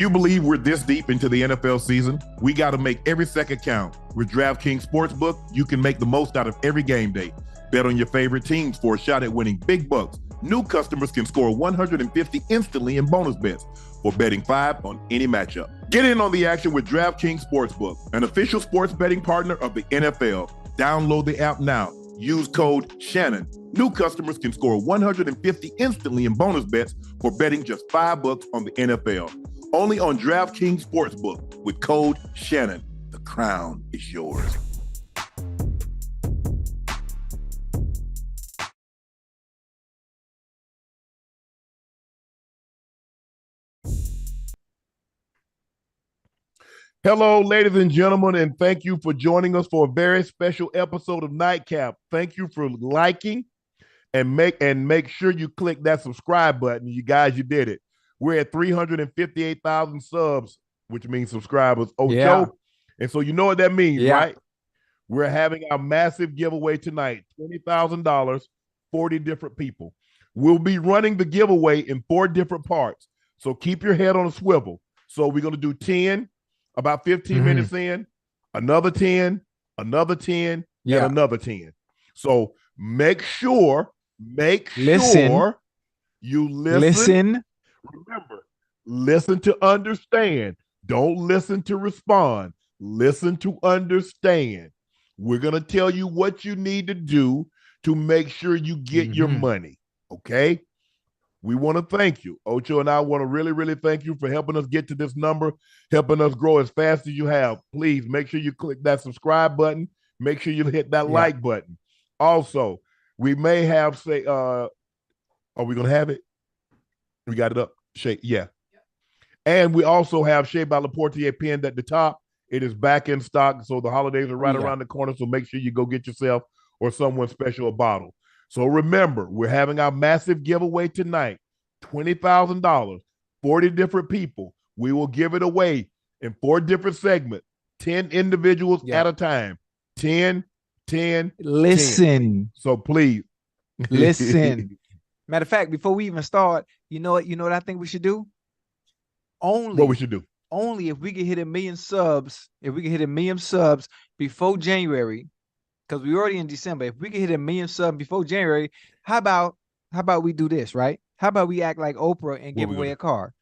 You believe we're this deep into the NFL season? We got to make every second count. With DraftKings Sportsbook, you can make the most out of every game day. Bet on your favorite teams for a shot at winning big bucks. New customers can score $150 instantly in bonus bets for betting $5 on any matchup. Get in on the action with DraftKings Sportsbook, an official sports betting partner of the NFL. Download the app now. Use code Shannon. New customers can score $150 instantly in bonus bets for betting just $5 on the NFL. Only on DraftKings Sportsbook with code Shannon. The crown is yours. Hello, ladies and gentlemen, and thank you for joining us for a very special episode of Nightcap. Thank you for liking and make sure you click that subscribe button. You guys, you did it. We're at 358,000 subs, which means subscribers. Ocho. Yeah. And so you know what that means, right? We're having our massive giveaway tonight, $20,000, 40 different people. We'll be running the giveaway in 4 different parts. So keep your head on a swivel. So we're going to do 10, about 15 minutes in, another 10, another 10, and another 10. So make sure you listen. Remember, listen to understand. Don't listen to respond. Listen to understand. We're going to tell you what you need to do to make sure you get your money, okay? We want to thank you. Ocho and I want to really, really thank you for helping us get to this number, helping us grow as fast as you have. Please make sure you click that subscribe button. Make sure you hit that like button. Also, we may have are we going to have it? We got it up. Shea, yeah. And we also have Shea by Laportier pinned at the top. It is back in stock, so the holidays are right around the corner, so make sure you go get yourself or someone special a bottle. So remember, we're having our massive giveaway tonight, $20,000, 40 different people. We will give it away in 4 different segments, 10 individuals at a time. 10. Listen. 10. So please. Listen. Matter of fact, before we even start, you know what I think we should do? What we should do? Only if we can hit 1 million subs, before January, because we're already in December. If we can hit 1 million subs before January, how about we do this, right? How about we act like Oprah and give away a car?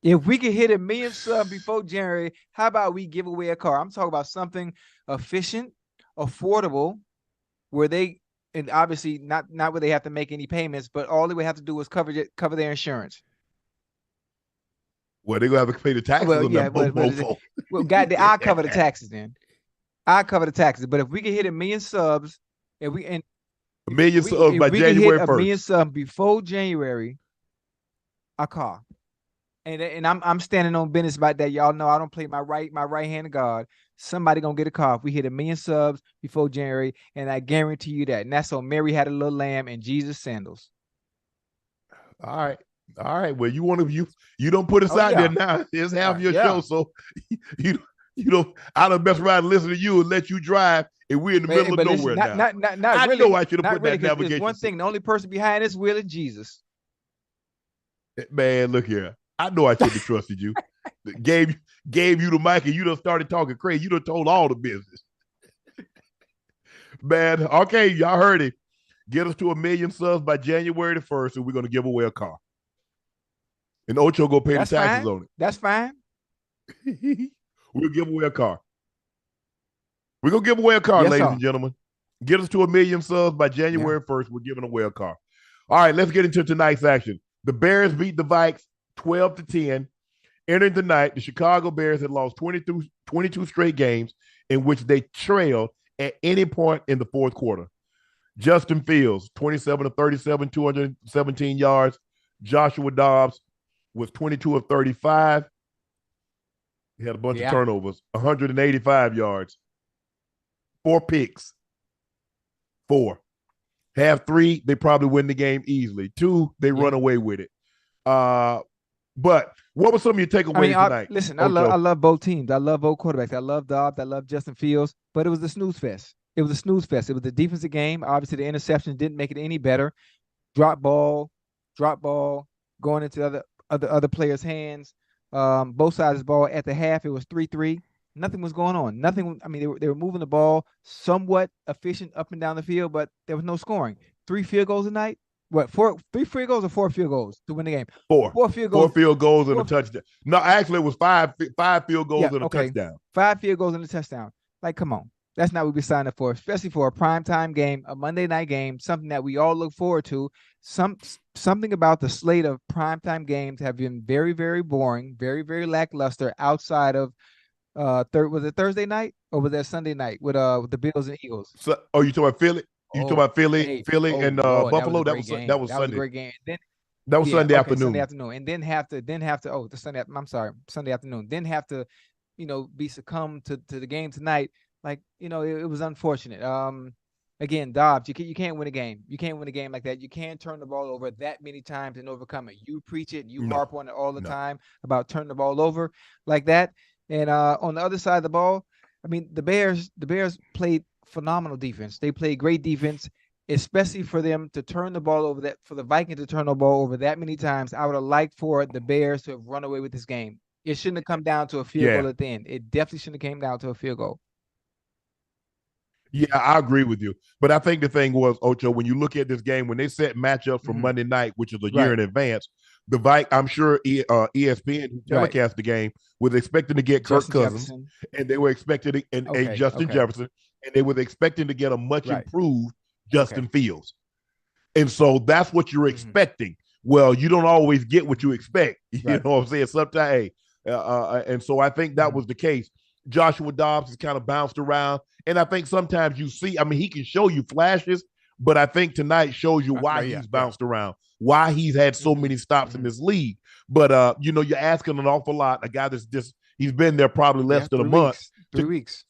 If we can hit 1 million subs before January, how about we give away a car? I'm talking about something efficient, affordable, where they, and obviously not where they have to make any payments, but all they would have to do is cover their insurance. Well, they're going to have to pay the taxes on that mofo. Well, I'll cover the taxes then. I'll cover the taxes. But if we can hit 1 million subs, and 1 million subs by January 1st. 1 million subs before January, a car. And I'm standing on business about that. Y'all know I don't play my right hand of God. Somebody gonna get a car if we hit 1 million subs before January, and I guarantee you that. And that's on Mary Had a Little Lamb and Jesus Sandals. All right. Well, you don't put us out there now. It's half your show, so you don't. I don't best ride and listen to you and let you drive, and we're in the middle of nowhere now. Not I really, know I should have put really, that navigation. One thing, the only person behind this wheel is Jesus. Man, look here. I know I should have trusted you. Gave you the mic, and you done started talking crazy. You done told all the business. Man, okay, y'all heard it. Get us to 1 million subs by January 1st, and we're going to give away a car. And Ocho go pay the taxes on it. That's fine. We'll give away a car. We're going to give away a car, ladies and gentlemen. Get us to 1 million subs by January 1st. We're giving away a car. All right, let's get into tonight's action. The Bears beat the Vikes 12-10. Entering the night, the Chicago Bears had lost 22 straight games in which they trailed at any point in the fourth quarter. Justin Fields, 27 of 37, 217 yards. Joshua Dobbs was 22 of 35. He had a bunch of turnovers, 185 yards. 4 picks. 4. Half 3, they probably win the game easily. 2, they run away with it. But what were some of your takeaways tonight? Listen, I love both teams. I love both quarterbacks. I love Dobbs. I love Justin Fields. But it was a snooze fest. It was a defensive game. Obviously, the interception didn't make it any better. Drop ball, going into the other. other players' hands. Both sides of the ball. At the half, it was 3-3. Nothing was going on. Nothing. I mean, they were moving the ball somewhat efficient up and down the field, but there was no scoring. 3 field goals tonight. What, 3 field goals or 4 field goals to win the game? Four. 4 field goals. 4 field goals and a Four, touchdown. No, actually, it was five field yeah, goals and a okay. touchdown. 5 field goals and a touchdown. Like, come on. That's not what we signed up for, especially for a primetime game, a Monday night game, something that we all look forward to. Something about the slate of primetime games have been very, very boring, very, very lackluster outside of was it Thursday night or was that Sunday night with the Bills and Eagles? So, oh, you talking about Philly? You talking about Philly, Hey, Philly and Lord, Buffalo? that was a great game. That was That was a Sunday. great game. Then That was Sunday okay, Sunday afternoon. afternoon, and then have to. Oh, the Sunday. I'm sorry, Sunday afternoon. Then have to, be succumbed to the game tonight. Like, it was unfortunate. Again, Dobbs, you can't win a game. You can't win a game like that. You can't turn the ball over that many times and overcome it. You preach it, you harp on it all the time about turning the ball over like that. And on the other side of the ball, I mean, the Bears played phenomenal defense. They played great defense, especially for them to turn the ball over, that for the Vikings to turn the ball over that many times. I would have liked for the Bears to have run away with this game. It shouldn't have come down to a field goal at the end. It definitely shouldn't have came down to a field goal. Yeah, I agree with you. But I think the thing was, Ocho, when you look at this game, when they set matchups for Monday night, which is a year in advance, I'm sure ESPN, who telecast the game, was expecting to get Kirk Cousins, and they were expecting Justin Jefferson, and they were expecting to get a much improved Justin Fields. And so that's what you're expecting. Well, you don't always get what you expect. You know what I'm saying? Sometimes, and so I think that was the case. Joshua Dobbs has kind of bounced around. And I think sometimes you see, I mean, he can show you flashes, but I think tonight shows you why he's bounced around, why he's had so many stops in this league. But, you're asking an awful lot. A guy that's he's been there probably less than a month. 3 weeks.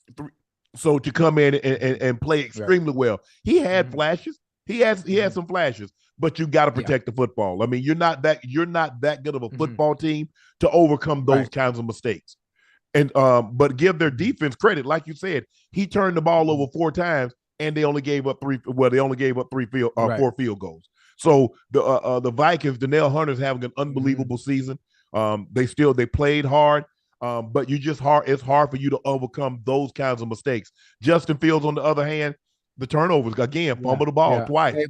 So to come in and play extremely well. He had flashes. He had some flashes, but you got to protect the football. I mean, you're not that good of a football team to overcome those kinds of mistakes. And but give their defense credit, like you said, he turned the ball over 4 times, and they only gave up 4 field goals. So the Vikings, the Nail Hunters, having an unbelievable season. They played hard, but it's hard for you to overcome those kinds of mistakes. Justin Fields, on the other hand, the turnovers again, fumbled the ball twice.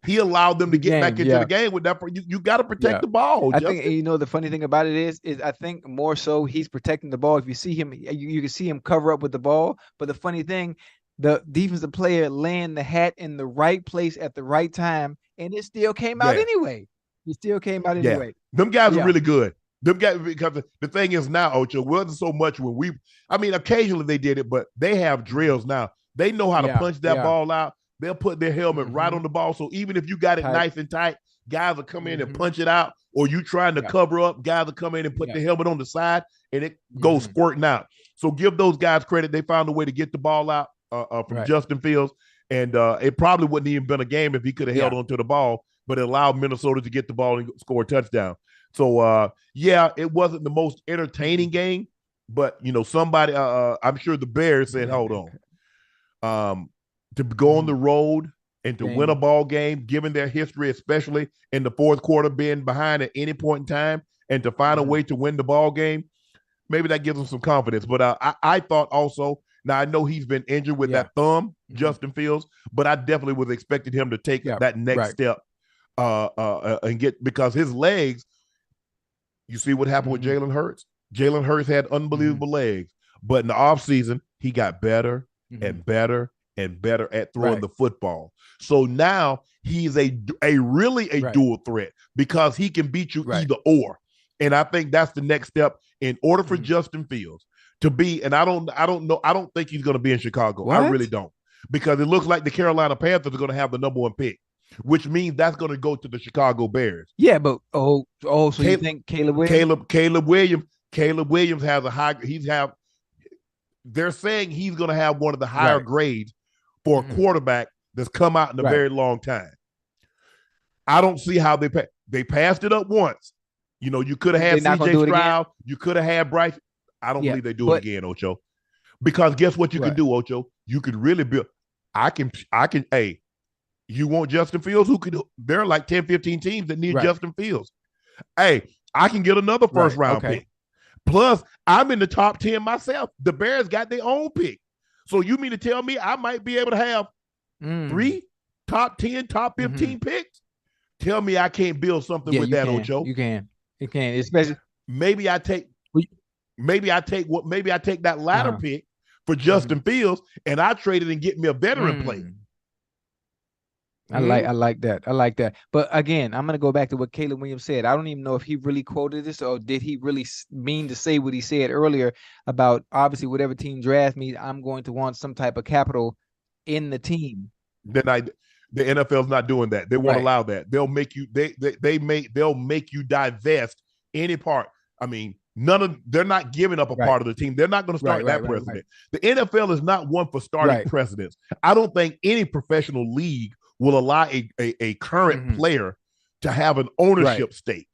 He allowed them to get back into the game with that. You got to protect the ball. I think the funny thing about it is I think more so he's protecting the ball. If you see him, you can see him cover up with the ball. But the funny thing, the defensive player laying the hat in the right place at the right time, and it still came out anyway. It still came out anyway. Them guys are really good. Them guys, because the thing is now, Ocho, wasn't so much when occasionally they did it, but they have drills now. They know how to punch that ball out. They'll put their helmet right on the ball. So even if you got it nice and tight, guys will come in and punch it out, or you trying to cover up, guys will come in and put the helmet on the side, and it goes squirting out. So give those guys credit. They found a way to get the ball out from Justin Fields, and it probably wouldn't even been a game if he could have held onto the ball, but it allowed Minnesota to get the ball and score a touchdown. So, it wasn't the most entertaining game, but, somebody, I'm sure the Bears said, hold on. To go on the road and to win a ball game, given their history, especially in the fourth quarter, being behind at any point in time, and to find a way to win the ball game, maybe that gives them some confidence. But I thought also, now I know he's been injured with that thumb, Justin Fields, but I definitely was expecting him to take that next step and get, because his legs, you see what happened with Jalen Hurts? Jalen Hurts had unbelievable legs, but in the offseason, he got better and better and better at throwing the football. So now he's a dual threat, because he can beat you either or. And I think that's the next step in order for Justin Fields to be. And I don't think he's going to be in Chicago. What? I really don't, because it looks like the Carolina Panthers are going to have the number 1 pick, which means that's going to go to the Chicago Bears. Yeah, but so you think Caleb Williams? Caleb Williams has they're saying he's going to have one of the higher grades for a quarterback that's come out in a very long time. I don't see how they passed it up once. You could have had CJ Stroud. You could have had Bryce. I don't believe they do it again, Ocho. Because guess what you can do, Ocho? You could really build. You want Justin Fields? There are like 10, 15 teams that need Justin Fields. Hey, I can get another first round pick. Plus, I'm in the top 10 myself. The Bears got their own pick. So you mean to tell me I might be able to have 3 top 10, top 15 picks? Tell me I can't build something with that, Ocho. You can. Especially maybe I take that latter pick for Justin Fields and I trade it and get me a veteran player. I like that. But again, I'm going to go back to what Caleb Williams said. I don't even know if he really quoted this or did he really mean to say what he said earlier about obviously whatever team drafts me, I'm going to want some type of capital in the team. Then the NFL's not doing that. They won't allow that. They'll make you they'll make you divest any part. I mean, they're not giving up a part of the team. They're not going to start that president. The NFL is not one for starting presidents. I don't think any professional league will allow a current player to have an ownership stake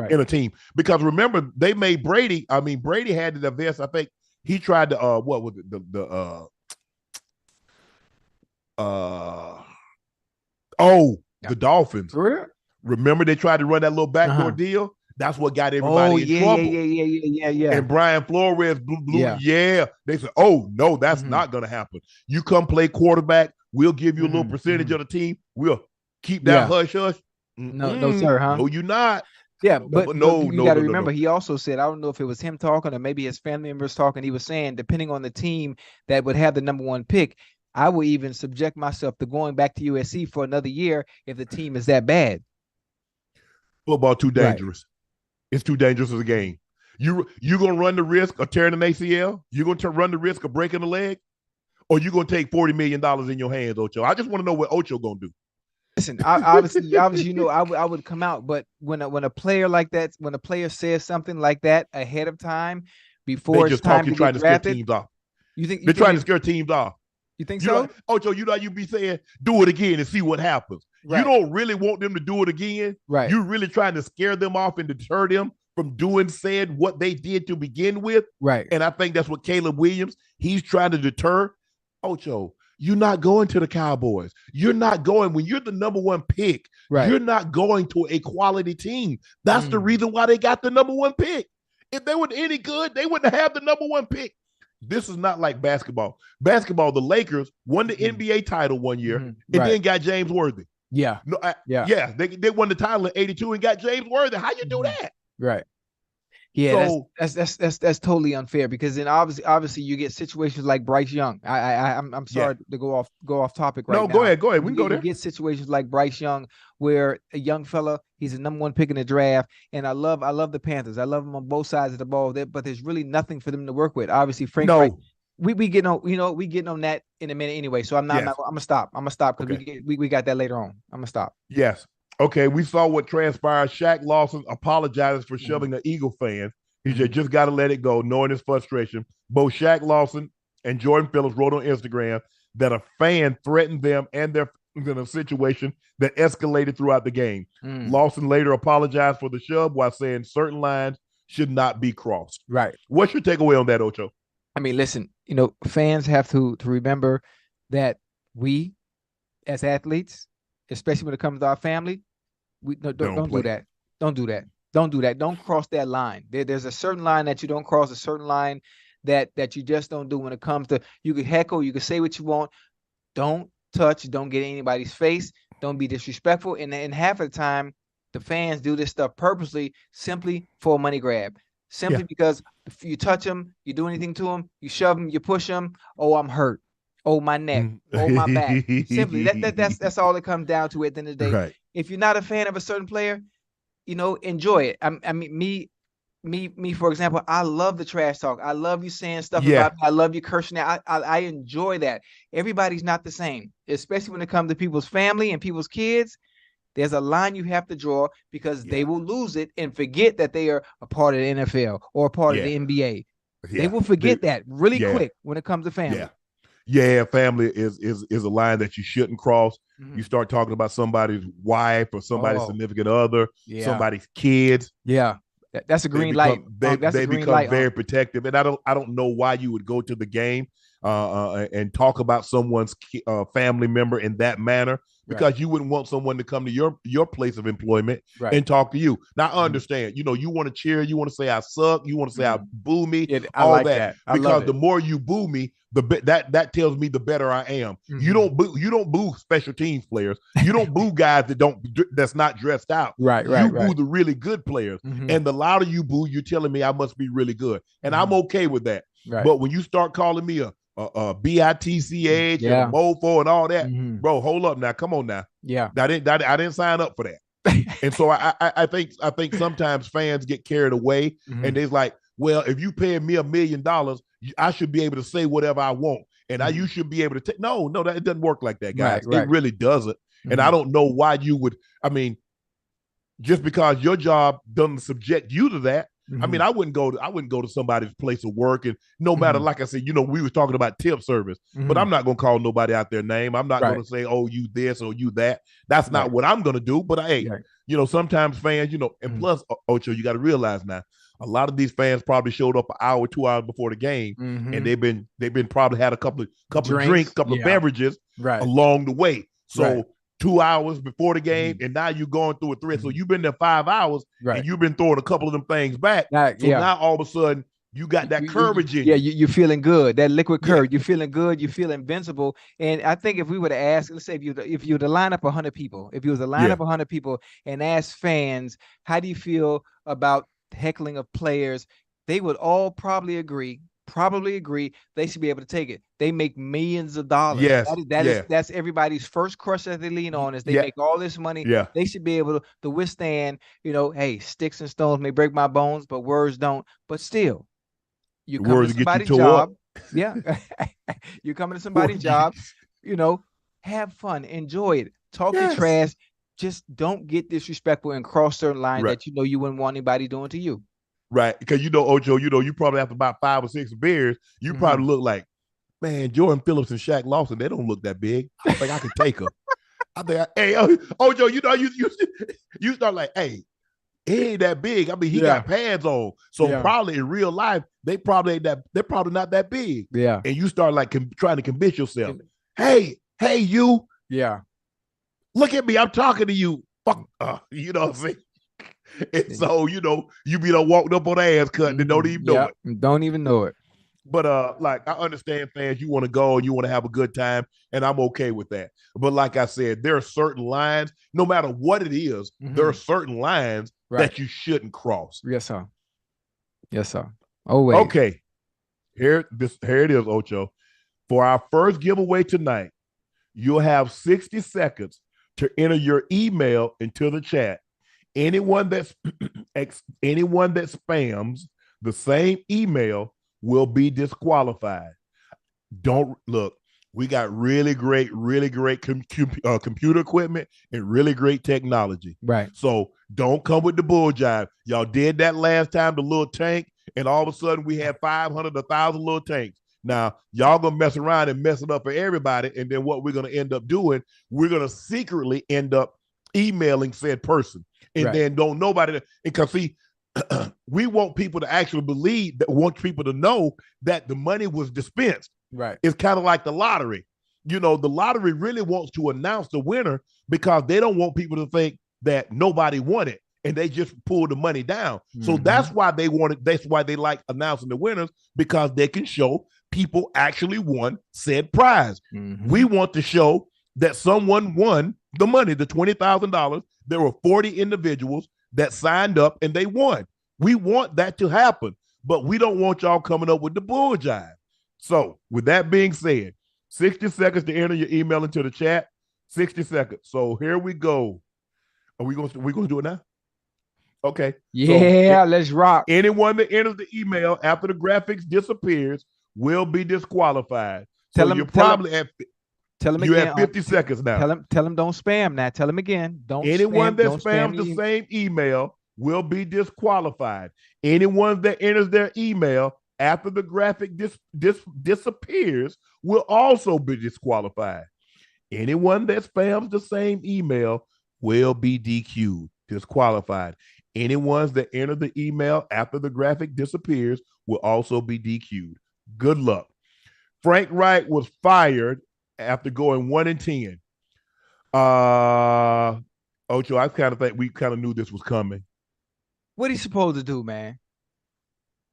in a team. Because remember, they made Brady. I mean, Brady had to divest. I think he tried to what was it? The Dolphins. Remember they tried to run that little backdoor deal? That's what got everybody in trouble. Yeah. And Brian Flores blew. Yeah. They said, oh, no, that's not going to happen. You come play quarterback. We'll give you a little percentage of the team. We'll keep that hush-hush. No, sir, huh? No, you're not. Yeah, but you got to remember, he also said, I don't know if it was him talking or maybe his family members talking. He was saying, depending on the team that would have the number 1 pick, I would even subject myself to going back to USC for another year if the team is that bad. Football too dangerous. It's too dangerous as a game. You're going to run the risk of tearing an ACL? You're going to run the risk of breaking a leg? Or you're going to take $40 million in your hands, Ocho? I just want to know what Ocho going to do. Listen, obviously, you know, I would come out. But when a player like that, when a player says something like that ahead of time, before it's time to get drafted, teams off. They're trying to scare teams off. You think so? Ocho, you know, you be saying, do it again and see what happens. You don't really want them to do it again. You're really trying to scare them off and deter them from saying what they did to begin with. And I think that's what Caleb Williams, he's trying to deter. Ocho, you're not going to the Cowboys. You're not going, when you're the number 1 pick, you're not going to a quality team. That's the reason why they got the number 1 pick. If they were any good, they wouldn't have the number 1 pick. This is not like basketball. Basketball, the Lakers won the NBA title one year and then got James Worthy. They won the title in 82 and got James Worthy. How you do that? Yeah, so, that's totally unfair because then obviously you get situations like Bryce Young. I'm sorry to go off topic right now. No, go ahead. We can go there. You get situations like Bryce Young where a young fella, he's a number 1 pick in the draft, and I love the Panthers. I love them on both sides of the ball, but there's really nothing for them to work with. Obviously, Frank Reich, we getting on that in a minute anyway. So I'm gonna stop. I'm gonna stop because we got that later on. I'm gonna stop. Yes. Okay, we saw what transpired. Shaq Lawson apologizes for shoving an Eagle fan. He just got to let it go, knowing his frustration. Both Shaq Lawson and Jordan Phillips wrote on Instagram that a fan threatened them and their in a situation that escalated throughout the game. Lawson later apologized for the shove while saying certain lines should not be crossed. What's your takeaway on that, Ocho? I mean, listen, fans have to remember that we, as athletes, especially when it comes to our family, don't do that. Don't do that. Don't do that. Don't cross that line. There's a certain line that you don't cross, a certain line that you just don't do when it comes to, you can heckle, you can say what you want. Don't touch, don't get in anybody's face. Don't be disrespectful. And half of the time, the fans do this stuff purposely, simply for a money grab. Simply because if you touch them, you do anything to them, you shove them, you push them. Oh, I'm hurt. Oh, my neck. Oh, my back. Simply, that's all it comes down to at the end of the day. If you're not a fan of a certain player, enjoy it. I mean, me, for example, I love the trash talk. I love you saying stuff about me. I love you cursing. I enjoy that. Everybody's not the same, especially when it comes to people's family and people's kids. There's a line you have to draw because they will lose it and forget that they are a part of the NFL or a part of the NBA. They will forget that really quick when it comes to family. Family is a line that you shouldn't cross. You start talking about somebody's wife or somebody's significant other, somebody's kids. That's a green light. They become very protective. And I don't know why you would go to the game. and talk about someone's family member in that manner, because you wouldn't want someone to come to your place of employment and talk to you. Now, I understand, you want to cheer, you want to say I suck, you want to say I boo me, all like that. Because the more you boo me, that tells me the better I am. You don't boo special teams players. You don't boo guys that's not dressed out. You boo the really good players. And the louder you boo, you're telling me I must be really good. And I'm okay with that. But when you start calling me a bitch and a mofo and all that, bro, hold up now. Come on now. I didn't sign up for that. And so I think sometimes fans get carried away and they're like, well, if you pay me $1 million, I should be able to say whatever I want. And you should be able to take. No, it doesn't work like that, guys. It really doesn't. And I don't know why you would. I mean, just because your job doesn't subject you to that. I mean, I wouldn't go to somebody's place of work, and no matter, like I said, we were talking about tip service, but I'm not gonna call nobody out their name. I'm not gonna say, oh, you this or you that. That's not what I'm gonna do. But hey, sometimes fans, and plus, Ocho, you got to realize now, a lot of these fans probably showed up an hour, 2 hours before the game, and they've been probably had a couple of drinks, couple of beverages along the way. So 2 hours before the game, and now you're going through a threat. So you've been there 5 hours, and you've been throwing a couple of them things back. So now all of a sudden you got that courage in. Yeah, you're feeling good. That liquid courage. You're feeling good. You feel invincible. And I think if we were to ask, let's say if you were to line up 100 people, if you was to line up 100 people and ask fans, how do you feel about heckling of players? They would all probably agree they should be able to take it. They make millions of dollars. Yes, that's everybody's first crush that they lean on, is they make all this money. They should be able to withstand, hey, sticks and stones may break my bones, but words don't. But still, you come to somebody's job. You're coming to somebody's job, have fun, enjoy it, talk your trash. Just don't get disrespectful and cross certain lines that you wouldn't want anybody doing to you. Right, because Ocho, you probably after about 5 or 6 beers, you probably look like, man, Jordan Phillips and Shaq Lawson, they don't look that big. I think I can take them. I think, hey, Ocho, you start like, hey, he ain't that big. I mean, he got pads on, so probably in real life they probably ain't that. They're probably not that big. And you start like trying to convince yourself, hey, you, look at me, I'm talking to you. Fuck, you know what I'm saying? And so, you be walked up on ass cutting and don't even know it. Don't even know it. But like, I understand fans, you want to go and you want to have a good time, and I'm okay with that. But like I said, there are certain lines, no matter what it is, there are certain lines that you shouldn't cross. Yes, sir. Oh, wait. Okay. Here it is, Ocho. For our first giveaway tonight, you'll have 60 seconds to enter your email into the chat. Anyone that spams the same email will be disqualified. Don't look. We got really great computer equipment and really great technology. Right. So don't come with the bull jive. Y'all did that last time, the little tank, and all of a sudden we had 500, 1,000 little tanks. Now, y'all going to mess around and mess it up for everybody, and then what we're going to end up doing, we're going to secretly end up emailing said person. And then don't nobody, because see, we want people to actually believe, that want people to know that the money was dispensed. Right. It's kind of like the lottery. The lottery really wants to announce the winner because they don't want people to think that nobody won it and they just pulled the money down. So that's why they wanted, that's why they like announcing the winners, because they can show people actually won said prize. We want to show that someone won the money, the $20,000. There were 40 individuals that signed up and they won. We want that to happen, but we don't want y'all coming up with the bull jive. So with that being said, 60 seconds to enter your email into the chat. 60 seconds. So here we go. Are we going to do it now? Okay. Yeah, so let's rock. Anyone that enters the email after the graphics disappears will be disqualified. Tell them you again. have 50 seconds now. Tell them don't spam now. Tell them again. Anyone that spams the same email will be disqualified. Anyone that enters their email after the graphic disappears will also be disqualified. Anyone that spams the same email will be DQ'd, disqualified. Anyone that enter the email after the graphic disappears will also be DQ'd. Good luck. Frank Reich was fired after going 1-10. Ocho, I kind of think we kind of knew this was coming. What he supposed to do, man?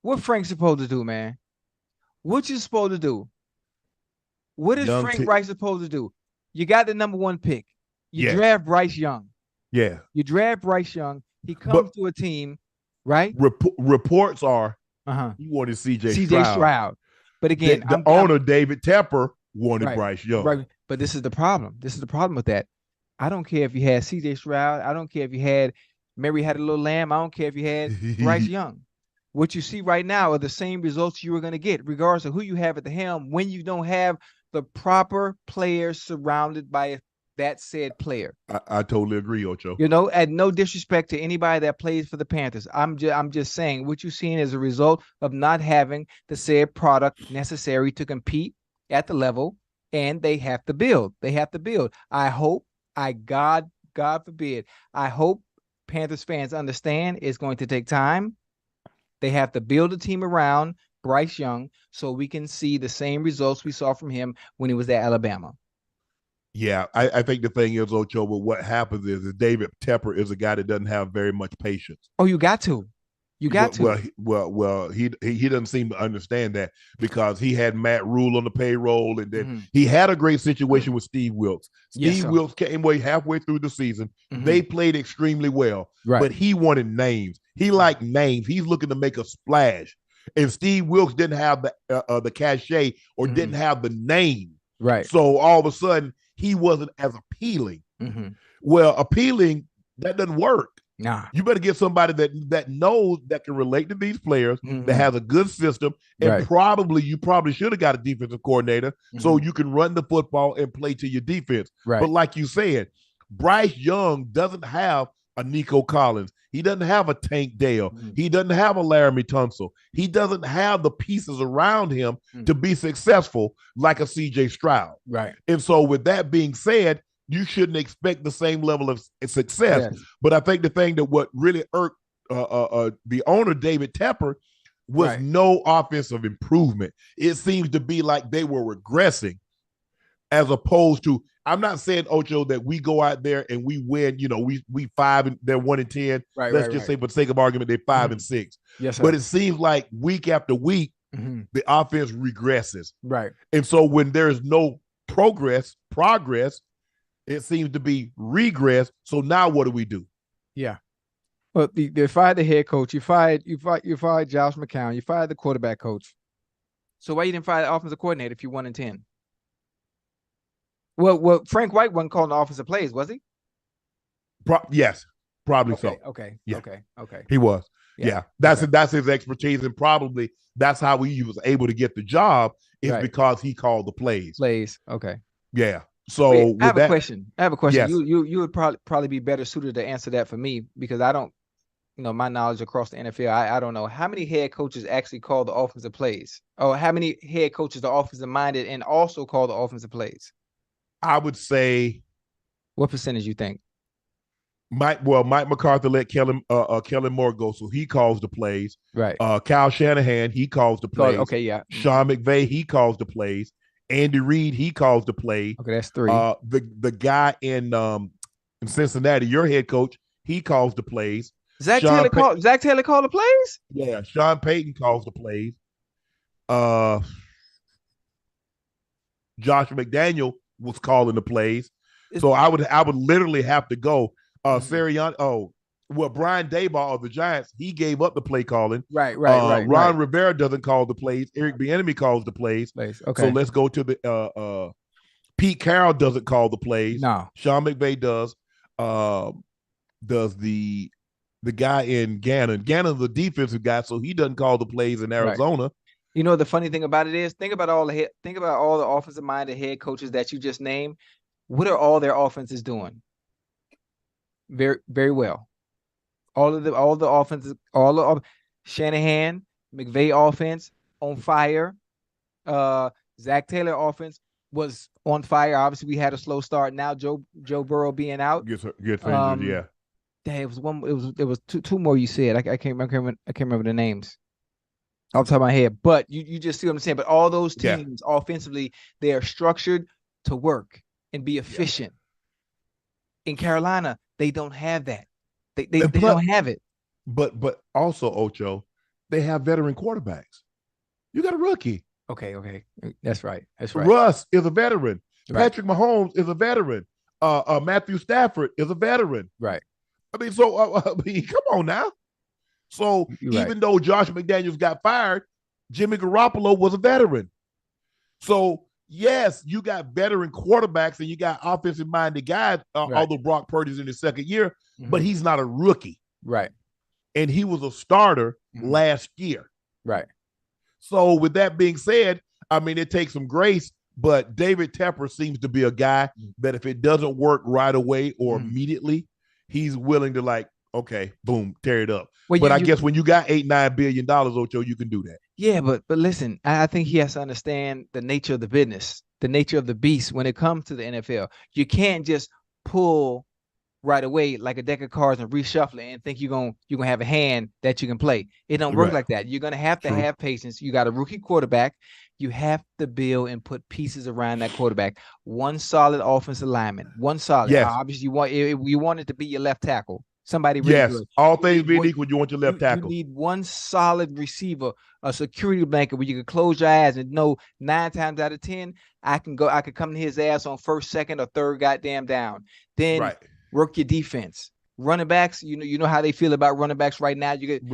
What Frank's supposed to do, man? What you supposed to do? What is Frank Reich supposed to do? You got the number 1 pick. You draft Bryce Young. Yeah. You draft Bryce Young. He comes to a team, right? Reports are he wanted CJ Stroud. But again, the owner, David Tepper, wanted Bryce Young. Right. But this is the problem. This is the problem with that. I don't care if you had CJ Stroud. I don't care if you had Mary had a little lamb. I don't care if you had Bryce Young. What you see right now are the same results you were going to get, regardless of who you have at the helm, when you don't have the proper players surrounded by that said player. I totally agree, Ocho. You know, at no disrespect to anybody that plays for the Panthers. I'm just saying what you're seeing is a result of not having the said product necessary to compete at the level, and they have to build. They have to build. I hope, God forbid, I hope Panthers fans understand it's going to take time. They have to build a team around Bryce Young so we can see the same results we saw from him when he was at Alabama. Yeah, I think the thing is, Ocho, but what happens is David Tepper is a guy that doesn't have very much patience. Oh, you got to. You got to. Well, he doesn't seem to understand that because he had Matt Rule on the payroll, and then he had a great situation with Steve Wilkes. Steve Wilkes came halfway through the season. They played extremely well, but he wanted names. He liked names. He's looking to make a splash, and Steve Wilkes didn't have the cachet or didn't have the name. Right. So all of a sudden, he wasn't as appealing. Well, appealing, that doesn't work. Nah. You better get somebody that knows, that can relate to these players, that has a good system, and you probably should have got a defensive coordinator so you can run the football and play to your defense. Right. But like you said, Bryce Young doesn't have a Nico Collins. He doesn't have a Tank Dale. He doesn't have a Laramie Tunsil. He doesn't have the pieces around him to be successful like a CJ Stroud. Right. And so with that being said, you shouldn't expect the same level of success. Yes. But I think the thing that what really irked the owner, David Tepper, was no offensive improvement. It seems to be like they were regressing as opposed to, I'm not saying, Ocho, that we go out there and we win, we 5 and they're 1-10. Let's just say, for the sake of argument, they're 5-6. Yes, sir. But it seems like week after week, the offense regresses. Right. And so when there's no progress, it seems to be regress. So now what do? Yeah. Well, they fired the head coach. You fired Josh McCown. You fired the quarterback coach. So why you didn't fire the offensive coordinator if you 1-10? Well, Frank Reich wasn't calling the offensive plays, was he? Yes, probably so. Okay. Yeah. Okay. He was. Yeah. That's his expertise, and probably that's how he was able to get the job is because he called the plays. Okay. Yeah. So I have a question. Yes. You would probably be better suited to answer that for me because I don't, my knowledge across the NFL. I don't know how many head coaches actually call the offensive plays, or how many head coaches are offensive minded and also call the offensive plays. I would say, what percentage you think? Mike McCarthy let Kellen Moore go, so he calls the plays. Right. Kyle Shanahan, he calls the plays. Okay, yeah. Sean McVay, he calls the plays. Andy Reid, he calls the play. Okay, that's 3. The guy in Cincinnati, your head coach, he calls the plays. Zach Taylor called the plays? Yeah, Sean Payton calls the plays. Josh McDaniel was calling the plays. So I would literally have to go. Brian Daboll of the Giants, he gave up the play calling. Right. Ron Rivera doesn't call the plays. Eric Bieniemy calls the plays. Okay. So let's go to the Pete Carroll doesn't call the plays. No. Sean McVay does. Does the guy in Gannon? Gannon's the defensive guy, so he doesn't call the plays in Arizona. Right. The funny thing about it is, think about all the offensive minded head coaches that you just named. What are all their offenses doing? Very, very well. All the offenses, Shanahan, McVay offense on fire. Zach Taylor offense was on fire. Obviously, we had a slow start. Now Joe Burrow being out, gets injured. Yeah. It was two more you said. I can't remember the names. off the top of my head. But you just see what I'm saying. But all those Yeah. teams offensively, they are structured to work and be efficient. In Carolina, they don't have that. They don't have it. But also, Ocho, they have veteran quarterbacks. You got a rookie. Okay. That's right. Russ is a veteran. Right. Patrick Mahomes is a veteran. Matthew Stafford is a veteran. Right. I mean, so come on now. So even though Josh McDaniels got fired, Jimmy Garoppolo was a veteran. So yes, you got veteran quarterbacks and you got offensive-minded guys, although Brock Purdy's in his second year, but he's not a rookie. Right. And he was a starter last year. Right. So with that being said, I mean, it takes some grace, but David Tepper seems to be a guy that if it doesn't work right away or immediately, he's willing to okay, boom, tear it up. Well, but I guess when you got $8-9 billion, Ocho, you can do that. Yeah, but listen, I think he has to understand the nature of the business, the nature of the beast when it comes to the NFL. You can't just pull right away like a deck of cards and reshuffle it and think you're gonna have a hand that you can play. It don't work like that. You're gonna have to have patience. You got a rookie quarterback. You have to build and put pieces around that quarterback. One solid offensive lineman. One solid. Yes. Obviously, you want it to be your left tackle. Somebody really good. All things being equal, you want your left tackle. You need one solid receiver, a security blanket where you can close your eyes and know 9 times out of 10, I could come to his ass on first, second, or third goddamn down. Then work your defense. Running backs, you know how they feel about running backs right now. You could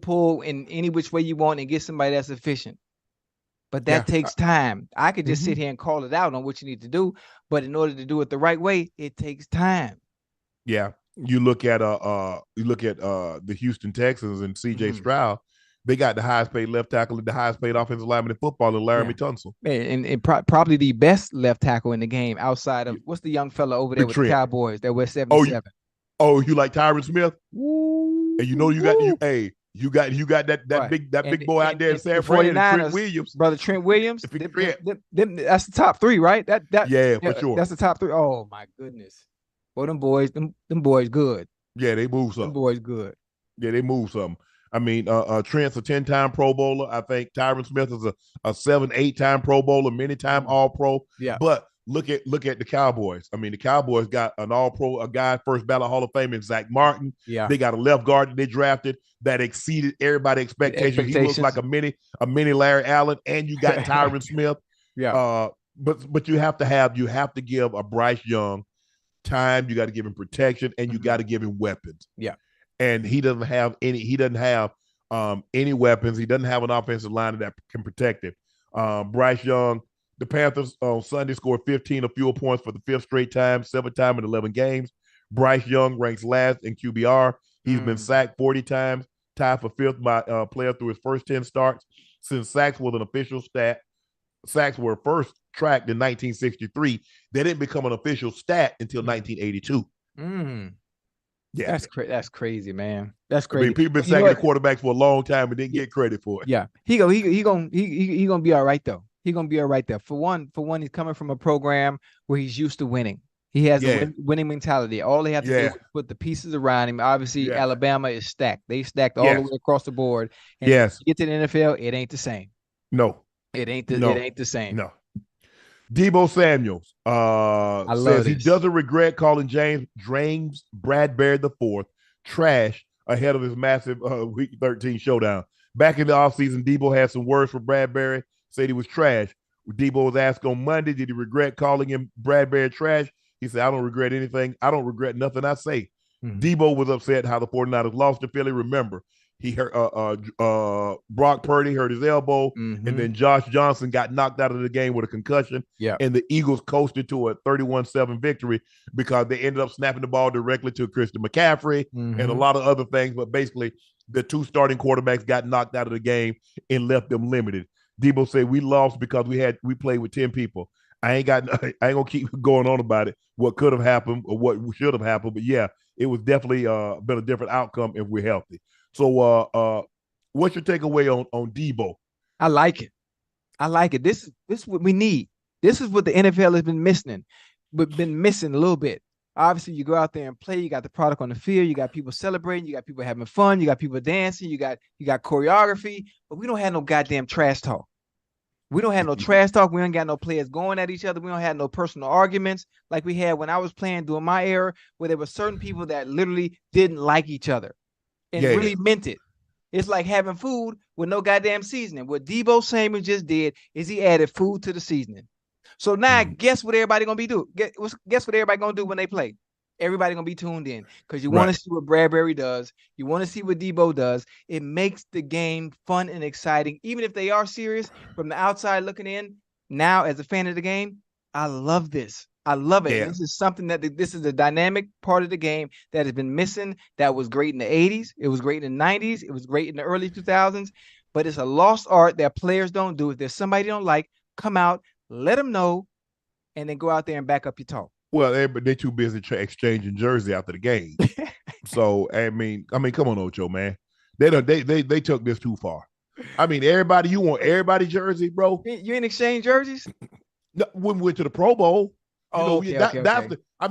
pull in any which way you want and get somebody that's efficient. But that takes time. I could just sit here and call it out on what you need to do, but in order to do it the right way, it takes time. Yeah, you look at the Houston Texans and C.J. Stroud. They got the highest paid left tackle and the highest paid offensive lineman in football, in Laramie Tunsil. And probably the best left tackle in the game outside of what's the young fella over there with the Cowboys that wears 77. You like Tyron Smith? Ooh. And you know you got that big boy out there in San Fran, Trent Williams, brother Trent Williams. That's the top 3, right? For sure. That's the top 3. Oh my goodness, boy, them boys good. Yeah, they move something. Them boys good. Yeah, they move something. I mean, Trent's a 10-time Pro Bowler. I think Tyron Smith is a 7-8-time Pro Bowler, many-time All-Pro. Yeah, but look at the Cowboys. I mean, the Cowboys got an All-Pro, a guy first ballot Hall of Fame in Zach Martin. Yeah, they got a left guard that they drafted that exceeded everybody's expectations. He looks like a mini Larry Allen, and you got Tyron Smith. Yeah, but you have to give a Bryce Young time. You got to give him protection, and you got to give him weapons. Yeah, and he doesn't have any. He doesn't have any weapons. He doesn't have an offensive line that can protect him. Bryce Young. The Panthers on Sunday scored 15 or fewer points for the 5th straight time, 7th time in 11 games. Bryce Young ranks last in QBR. He's been sacked 40 times, tied for 5th by player through his first 10 starts. Since sacks was an official stat, sacks were first tracked in 1963. They didn't become an official stat until 1982. Yeah, that's crazy, man. That's crazy. I mean, people been sacking the quarterbacks for a long time and didn't get credit for it. Yeah, he gonna be all right though. He's gonna be all right there. For one, he's coming from a program where he's used to winning. He has a winning mentality. All they have to do is put the pieces around him. Obviously, Alabama is stacked. They stacked all the way across the board. And if you get to the NFL, it ain't the same. No, it ain't the same. No. Deebo Samuels says he doesn't regret calling James Bradberry IV trash ahead of his massive Week 13 showdown. Back in the offseason, Deebo had some words for Bradberry. Said he was trash. Deebo was asked on Monday, did he regret calling him Bradberry trash? He said, I don't regret anything. I don't regret nothing I say. Deebo was upset how the 49ers lost to Philly. Remember, he hurt Brock Purdy hurt his elbow, and then Josh Johnson got knocked out of the game with a concussion. Yeah. And the Eagles coasted to a 31-7 victory because they ended up snapping the ball directly to Christian McCaffrey and a lot of other things. But basically, the 2 starting quarterbacks got knocked out of the game and left them limited. Deebo said we lost because we played with 10 people. I ain't gonna keep going on about it. What could have happened or what should have happened, but yeah, it was definitely been a different outcome if we're healthy. So, what's your takeaway on Deebo? I like it. This is what we need. This is what the NFL has been missing a little bit. Obviously, you go out there and play. You got the product on the field. You got people celebrating. You got people having fun. You got people dancing. You got choreography. But we don't have no goddamn trash talk. We don't have no trash talk. We don't got no players going at each other. We don't have no personal arguments like we had when I was playing during my era, where there were certain people that literally didn't like each other and really meant it. It's like having food with no goddamn seasoning. What Deebo Samuel just did is he added food to the seasoning. So now, guess what everybody gonna be doing? Guess what everybody gonna do when they play? Everybody gonna be tuned in because you want to see what Bradbury does. You want to see what Deebo does. It makes the game fun and exciting, even if they are serious. From the outside looking in, now as a fan of the game, I love this. I love it. This is something this is a dynamic part of the game that has been missing. That was great in the 80s. It was great in the 90s. It was great in the early 2000s. But it's a lost art that players don't do. If there's somebody you don't like, come out. Let them know, and then go out there and back up your talk. Well, they're too busy exchanging jersey after the game. So I mean, come on, Ocho, man. They took this too far. I mean, you want everybody jersey, bro. You ain't exchange jerseys? No, when we went to the Pro Bowl. Okay. Back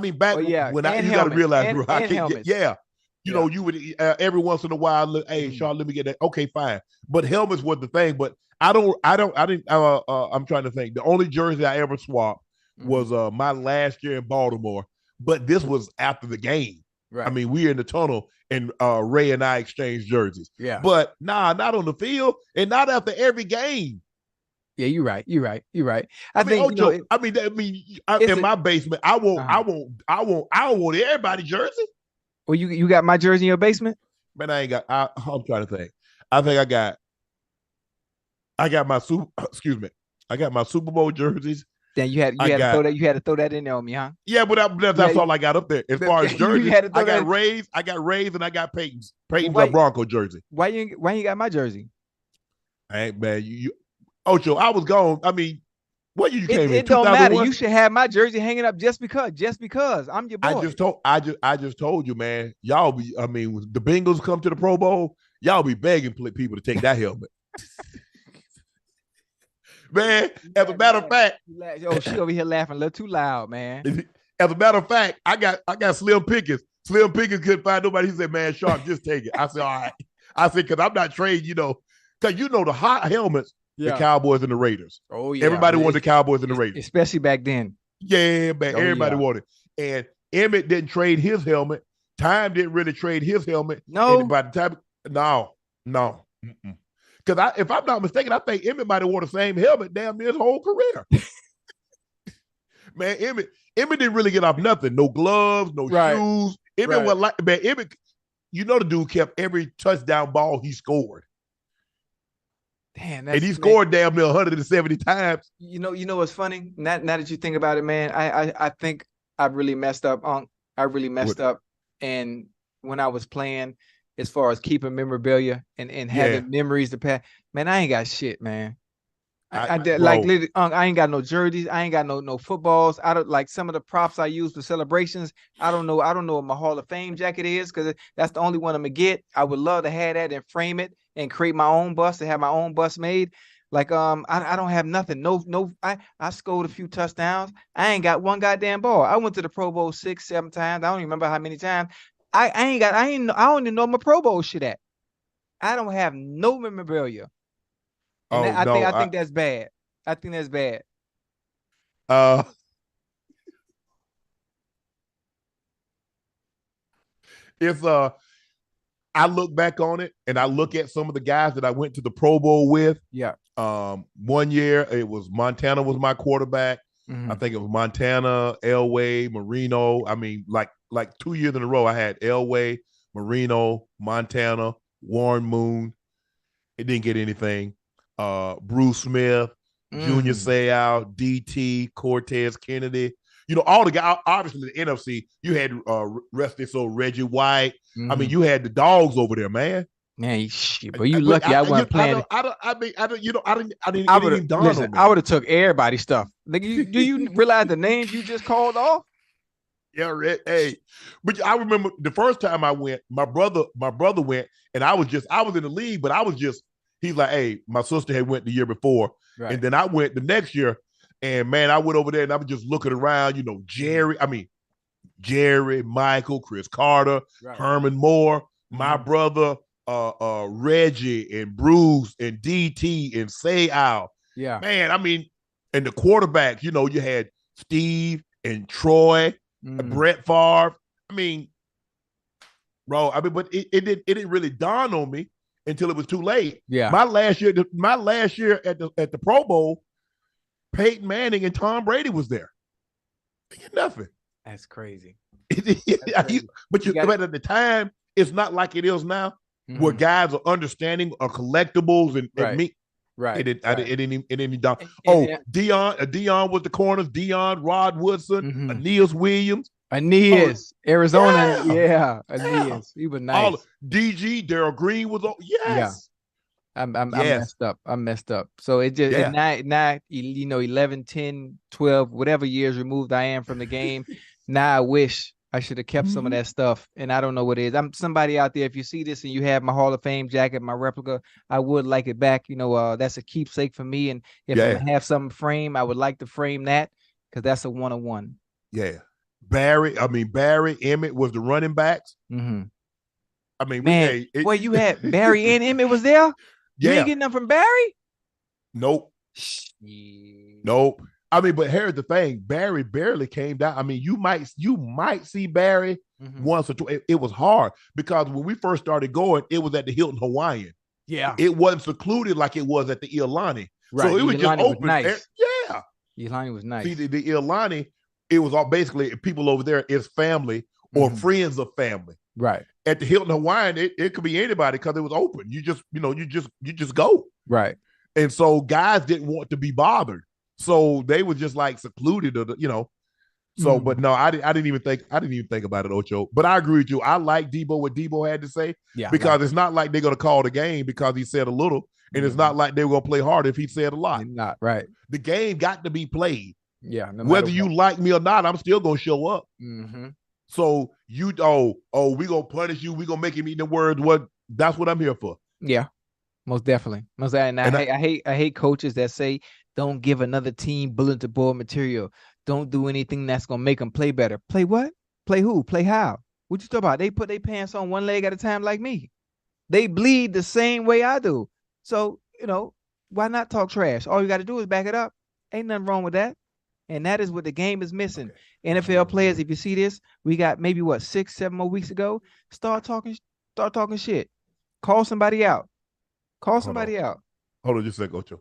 when you got to realize, bro, I can't get, you know, you would every once in a while look, hey, Sean, let me get that. Okay, fine. But helmets was the thing, but I'm trying to think. The only jersey I ever swapped was my last year in Baltimore, but this was after the game. Right. I mean, we were in the tunnel and Ray and I exchanged jerseys. Yeah. But not on the field and not after every game. Yeah, you're right. I think Ocho, in my basement, I want everybody jersey. Well, you got my jersey in your basement? Man, I'm trying to think. I think I got my Super Bowl jerseys. Then you had to throw that in there on me, huh? Yeah, but that's all I got up there. As far as jerseys, I got Rays, and I got Peyton's Bronco jersey. Why you got my jersey? Hey man, you Ocho, I was gone. I mean, what you came in? It don't matter. You should have my jersey hanging up just because I'm your boy. I just told you, man. Y'all be. I mean, when the Bengals come to the Pro Bowl, y'all be begging people to take that helmet. Man, as a matter of fact, she over here laughing a little too loud, man. As a matter of fact, I got Slim Pickens. Slim Pickens couldn't find nobody. He said, "Man, Sharp, just take it." I said, "All right." I said, "Because I'm not trading, because the hot helmets." Yeah. The Cowboys and the Raiders. Oh, yeah. Everybody wanted the Cowboys and the Raiders. Especially back then. Yeah, man. Everybody wanted. And Emmett didn't trade his helmet. Time didn't really trade his helmet. No. And by the time, no. Because if I'm not mistaken, I think Emmett might have worn the same helmet damn near his whole career. Man, Emmett didn't really get off nothing. No gloves, no shoes. Emmett was like, man, Emmett, the dude kept every touchdown ball he scored. Damn, and he scored damn near 170 times. You know what's funny? Now that you think about it, man, I think I've really messed up, Unc. I really messed up. And when I was playing, as far as keeping memorabilia and having memories to pass, man, I ain't got shit, man. I ain't got no jerseys. I ain't got no footballs. I don't like some of the props I use for celebrations. I don't know what my Hall of Fame jacket is because that's the only one I'm gonna get. I would love to have that and frame it and create my own bust and have my own bust made. Like I don't have nothing. No. I scored a few touchdowns. I ain't got one goddamn ball. I went to the Pro Bowl 6-7 times. I don't even remember how many times. I don't even know my Pro Bowl shit at. I don't have no memorabilia. And I think that's bad. I think that's bad. If I look back on it and I look at some of the guys that I went to the Pro Bowl with. Yeah. 1 year it was Montana was my quarterback. Mm-hmm. I think it was Montana, Elway, Marino. I mean, like 2 years in a row, I had Elway, Marino, Montana, Warren Moon. It didn't get anything. Bruce Smith, Junior Seau, DT, Cortez Kennedy. All the guys, obviously the NFC, you had Rusty, so Reggie White. Mm-hmm. I mean, you had the dogs over there, man. Man, shit, but you lucky I wasn't playing. I didn't dawn on me. I would have took everybody's stuff. Like, do you realize the names you just called off? Yeah, hey. But I remember the first time I went, my brother went, and I was in the league, but he's like, hey, my sister had went the year before. Right. And then I went the next year, and man, I went over there and I was just looking around, Jerry. I mean, Jerry, Michael, Chris Carter, Herman Moore, my brother Reggie and Bruce and DT and Say Al. Yeah. Man, I mean, and the quarterbacks, you had Steve and Troy, Brett Favre. I mean, bro, but it didn't really dawn on me until it was too late. Yeah. My last year at the Pro Bowl, Peyton Manning and Tom Brady was there. They get nothing. That's crazy. But at the time, it's not like it is now, where guys are understanding are collectibles and me. Right. It didn't dawn. Dion was the corners. Dion, Rod Woodson, Aeneas Williams. Aeneas, Arizona. Yeah. Aeneas. He was nice. DG, Darryl Green was. Yes. Yeah. I'm messed up. So it just now 11, 10, 12, whatever years removed I am from the game. Now I wish I should have kept some of that stuff, and I don't know what it is. I'm somebody out there. If you see this and you have my Hall of Fame jacket, my replica, I would like it back. That's a keepsake for me. And if I have something framed, I would like to frame that because that's a 1-on-1. Yeah. Barry, Emmett was the running backs. I mean, man, you had Barry and Emmett was there? You ain't getting them from Barry? Nope. Nope. I mean, but here's the thing: Barry barely came down. I mean, you might see Barry once or twice. It was hard because when we first started going, it was at the Hilton Hawaiian. Yeah, it wasn't secluded like it was at the Iolani. Right. So it was just open. Nice. Yeah, Iolani was nice. See, the Iolani, it was all basically people over there is family or friends of family. Right. At the Hilton Hawaiian, it could be anybody because it was open. You just go. Right. And so guys didn't want to be bothered. So they were just like secluded, So, but no, I didn't even think about it, Ocho. But I agree with you. I like Deebo, what Deebo had to say, because it's not like they're gonna call the game because he said a little, and it's not like they were gonna play hard if he said a lot. Not right. The game got to be played. Yeah. No whether you like me or not, I'm still gonna show up. So we gonna punish you. We gonna make him eat the words. That's what I'm here for. Yeah, most definitely. And I hate coaches that say, don't give another team bulletin board material. Don't do anything that's going to make them play better. Play what? Play who? Play how? What you talking about? They put their pants on one leg at a time like me. They bleed the same way I do. So, why not talk trash? All you got to do is back it up. Ain't nothing wrong with that. And that is what the game is missing. Okay. NFL players, if you see this, we got maybe 6, 7 more weeks ago. Start talking shit. Call somebody out. Hold on just a second, Ocho.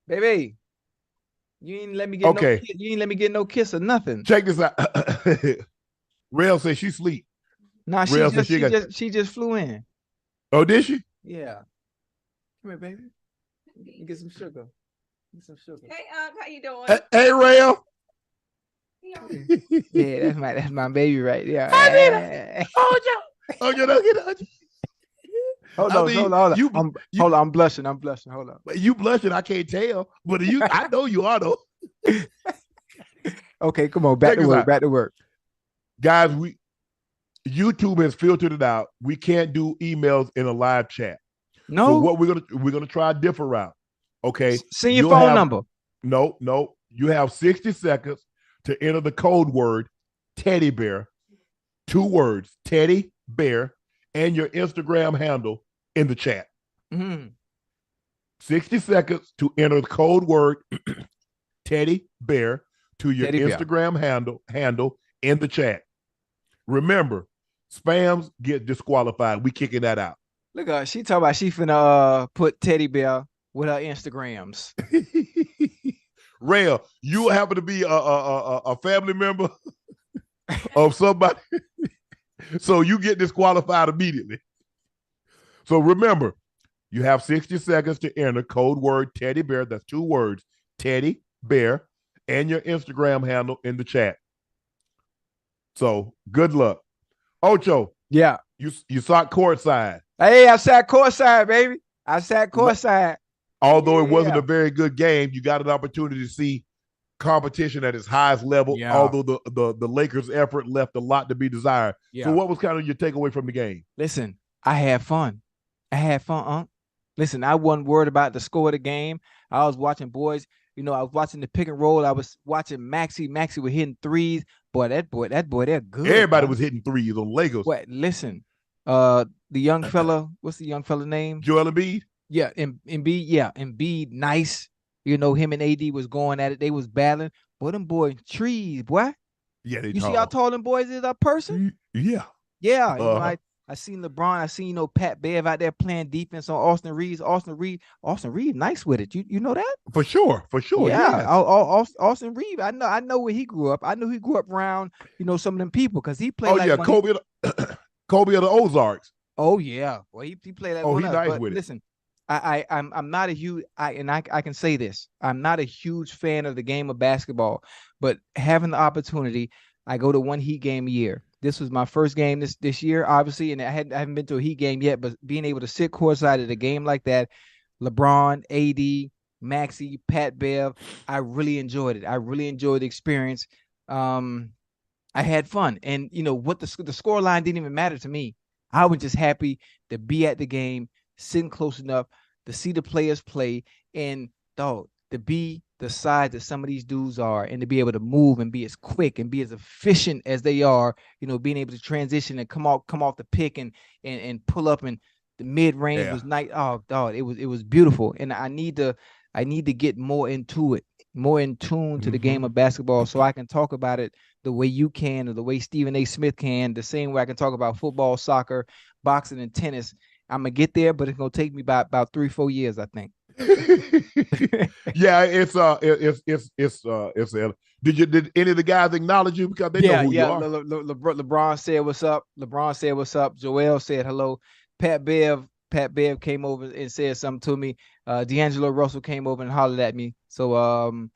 Baby, you ain't let me get you ain't let me get no kiss or nothing. Check this out. Rail says she sleep. Nah, she just flew in. Oh, did she? Yeah. Come here, baby. Get some sugar. Hey, Unc, how you doing? Hey, Rail. Yeah, that's my baby right there. I did it. Ocho, don't get Ocho. Hold on. Hold on. I'm blushing. Hold on. You blushing? I can't tell, but I know you are though. Okay, come on. Back to work. Guys, YouTube has filtered it out. We can't do emails in a live chat. No. So what we're gonna try a different route. Okay. Send your phone number. No. You have 60 seconds to enter the code word teddy bear. 2 words, teddy bear, and your Instagram handle in the chat. 60 seconds to enter the code word teddy bear to your Instagram handle in the chat. Remember, spams get disqualified. We kicking that out. Look at her. She talking about she finna put teddy bear with her Instagrams. Rail, you happen to be a family member of somebody, so you get disqualified immediately. So remember, you have 60 seconds to enter code word teddy bear. That's 2 words, teddy bear, and your Instagram handle in the chat. So good luck. Ocho. Yeah. You sat courtside. Hey, I sat courtside, baby. I sat courtside. Although it wasn't a very good game, you got an opportunity to see competition at its highest level. Yeah. Although the Lakers' effort left a lot to be desired. Yeah. So what was kind of your takeaway from the game? Listen, I had fun. Unc. Listen, I wasn't worried about the score of the game. I was watching boys. I was watching the pick and roll. I was watching Maxey. Maxey was hitting threes. Boy, they're good. Everybody was hitting threes on Legos. What? Listen, the young fella. What's the young fella name? Joel Embiid. Yeah, Embiid. Yeah, Embiid. Nice. Him and AD was going at it. They was battling. Boy, them boys trees, boy. Yeah, you see how tall them boys is, a person? Yeah. Yeah. I seen LeBron. I seen Pat Bev out there playing defense on Austin Reed. Austin Reed, nice with it. You know that? For sure. Yeah. Austin Reed. I know where he grew up. I knew he grew up around some of them people because he played. Kobe of the Ozarks. Oh yeah. Well, he played that. He's nice with it. Listen, I'm not a huge. I can say this. I'm not a huge fan of the game of basketball, but having the opportunity, I go to one Heat game a year. This was my first game this year, obviously, and I haven't been to a Heat game yet. But being able to sit courtside at a game like that, LeBron, AD, Maxey, Pat Bev, I really enjoyed it. I really enjoyed the experience. I had fun, and what the scoreline didn't even matter to me. I was just happy to be at the game, sitting close enough to see the players play, and to be the size that some of these dudes are, and to be able to move and be as quick and be as efficient as they are, being able to transition and come off the pick and pull up, and the mid range was nice. Oh, dog, it was beautiful, and I need to get more into it, more in tune to the game of basketball, so I can talk about it the way you can, or the way Stephen A. Smith can, the same way I can talk about football, soccer, boxing, and tennis. I'm gonna get there, but it's gonna take me about 3-4 years, I think. Yeah, did any of the guys acknowledge you because they know who you are? LeBron said what's up. Joel said hello. Pat Bev came over and said something to me. D'Angelo Russell came over and hollered at me. So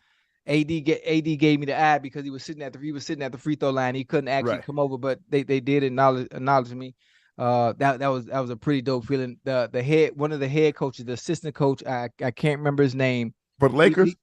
AD gave me the eye because he was sitting at the free throw line. He couldn't actually come over, but they did acknowledge me. That was a pretty dope feeling. One of the head coaches, the assistant coach, I can't remember his name. For the Lakers?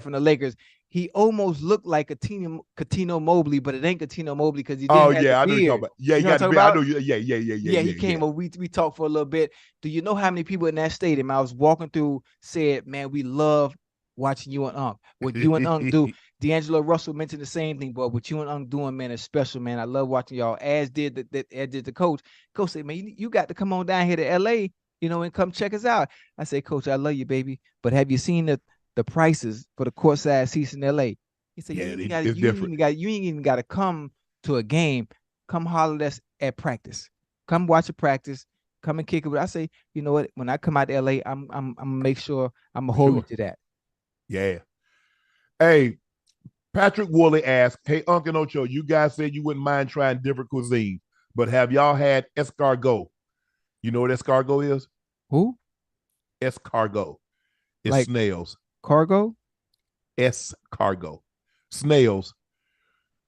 From the Lakers. He almost looked like Cuttino Mobley, but it ain't Cuttino Mobley because he didn't have the beard. I know you're talking about. Yeah, you got the beard. I know you. Yeah. He came over. We talked for a little bit. Do you know how many people in that stadium I was walking through said, "Man, we love watching you and Unc. What you and Unc do." D'Angelo Russell mentioned the same thing, but what you and Unc doing, man, is special, man. I love watching y'all. As did the coach. Coach said, "Man, you got to come on down here to LA, and come check us out." I said, "Coach, I love you, baby, but have you seen the prices for the courtside seats in LA?" He said, it's different. You ain't even got to come to a game. Come holler at us at practice. Come watch a practice. Come and kick it." I say, you know what? When I come out to LA, I'm gonna make sure I'm gonna hold you to that. Yeah. Hey, Patrick Woolley asked, "Hey, Unc and Ocho, you guys said you wouldn't mind trying different cuisines, but have y'all had escargot? You know what escargot is? Who? Escargot. It's like snails. Cargo? Escargot. Snails.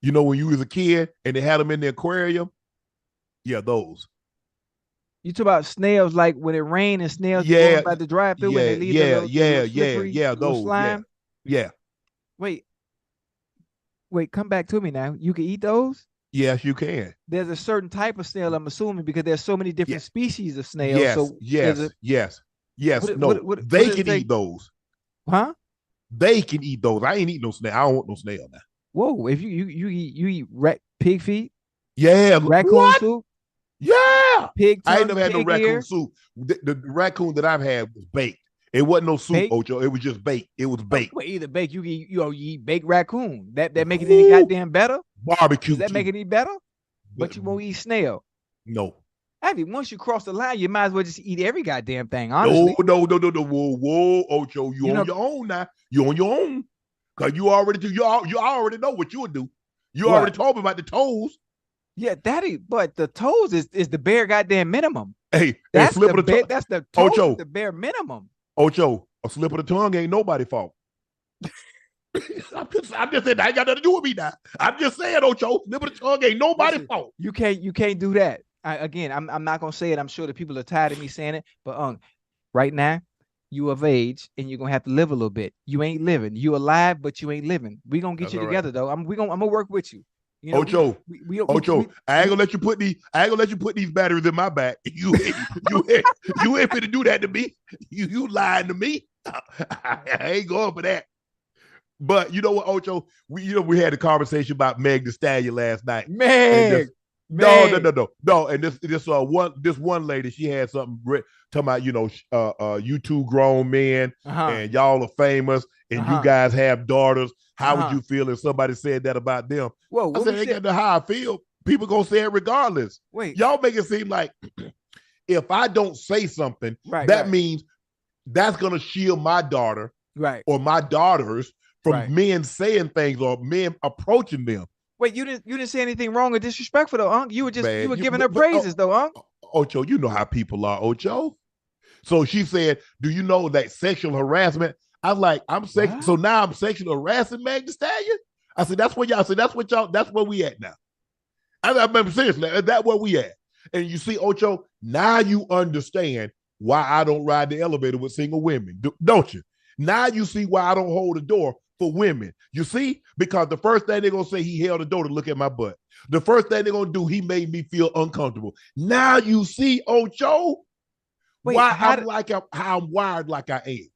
You know when you was a kid and they had them in the aquarium? Yeah, those. You talk about snails like when it rained and snails go about the drive-through when they leave those slime? Yeah. Wait, come back to me now. You can eat those? Yes, you can. There's a certain type of snail, I'm assuming, because there's so many different species of snails. Yes. They can eat those. Huh? They can eat those. I ain't eat no snail. I don't want no snail now. Whoa! If you eat pig feet? Yeah. Raccoon soup? Yeah. Pig tongue, I ain't never had no raccoon ear. soup. The raccoon that I've had was baked. It wasn't no soup, baked? Ocho. It was just baked. It was baked. Well, either baked, you eat baked raccoon. That make it any goddamn better? Barbecue. Does that make it any better? But you won't eat snail. No. I mean, once you cross the line, you might as well just eat every goddamn thing, honestly. No. Whoa, Ocho. You on your own now. You on your own. Because you already know what you would do. You already told me about the toes. Yeah, daddy, but the toes is the bare goddamn minimum. Hey, that's slip of the tongue. That's the toes, Ocho. The bare minimum. Ocho, a slip of the tongue ain't nobody's fault. I'm just saying, that ain't got nothing to do with me now. I'm just saying, Ocho, slip of the tongue ain't nobody's fault. You can't do that. I'm not gonna say it. I'm sure the people are tired of me saying it, but right now, you of age and you're gonna have to live a little bit. You ain't living. You alive, but you ain't living. We gonna get you together though. I'm gonna work with you. Ocho, I ain't gonna let you put these batteries in my back. You ain't finna do that to me. You lying to me. I ain't going for that. But you know what, Ocho? We had a conversation about Megan Thee Stallion last night. Man. No. And this one lady, she had something talking about, you two grown men and y'all are famous and you guys have daughters. How would you feel if somebody said that about them? Whoa, I said, ain't got to how I feel. People gonna say it regardless. Wait, y'all make it seem like if I don't say something, that means that's gonna shield my daughter, or my daughters from men saying things or men approaching them. Wait, you didn't say anything wrong or disrespectful though, Unc. You were giving her praises though, Unc. Ocho, you know how people are, Ocho. So she said, "Do you know that sexual harassment?" I was like, so now I'm sexually harassing Megan Thee Stallion. I said, that's what y'all. So that's where we at now. I remember seriously, that's where we at. And you see, Ocho, now you understand why I don't ride the elevator with single women, don't you? Now you see why I don't hold the door for women. You see? Because the first thing they're going to say, he held the door to look at my butt. The first thing they're going to do, he made me feel uncomfortable. Now you see, Ocho, why I'm wired like I am.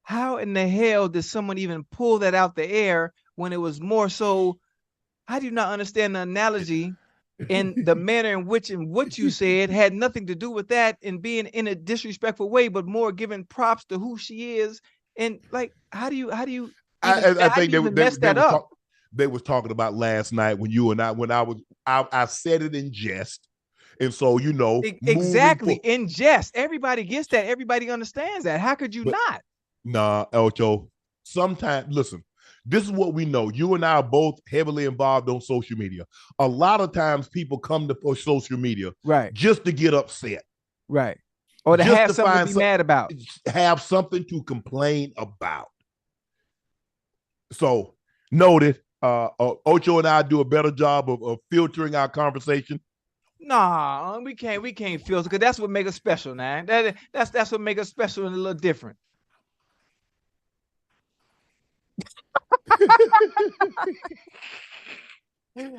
How in the hell did someone even pull that out the air when it was more so? I do not understand the analogy and the manner in which and what you said had nothing to do with that and being in a disrespectful way, but more giving props to who she is. And like, how do you I think they was talking about last night when you and I said it in jest. And so, exactly in jest. Everybody gets that. Everybody understands that. How could you not? Nah, Ocho. Sometimes, listen, this is what we know. You and I are both heavily involved on social media. A lot of times people come to social media just to get upset. Right. Or to have something to be mad about. Have something to complain about. So, noted, Ocho and I do a better job of filtering our conversation. Nah, we can't filter, because that's what makes us special, man. That's what makes us special and a little different.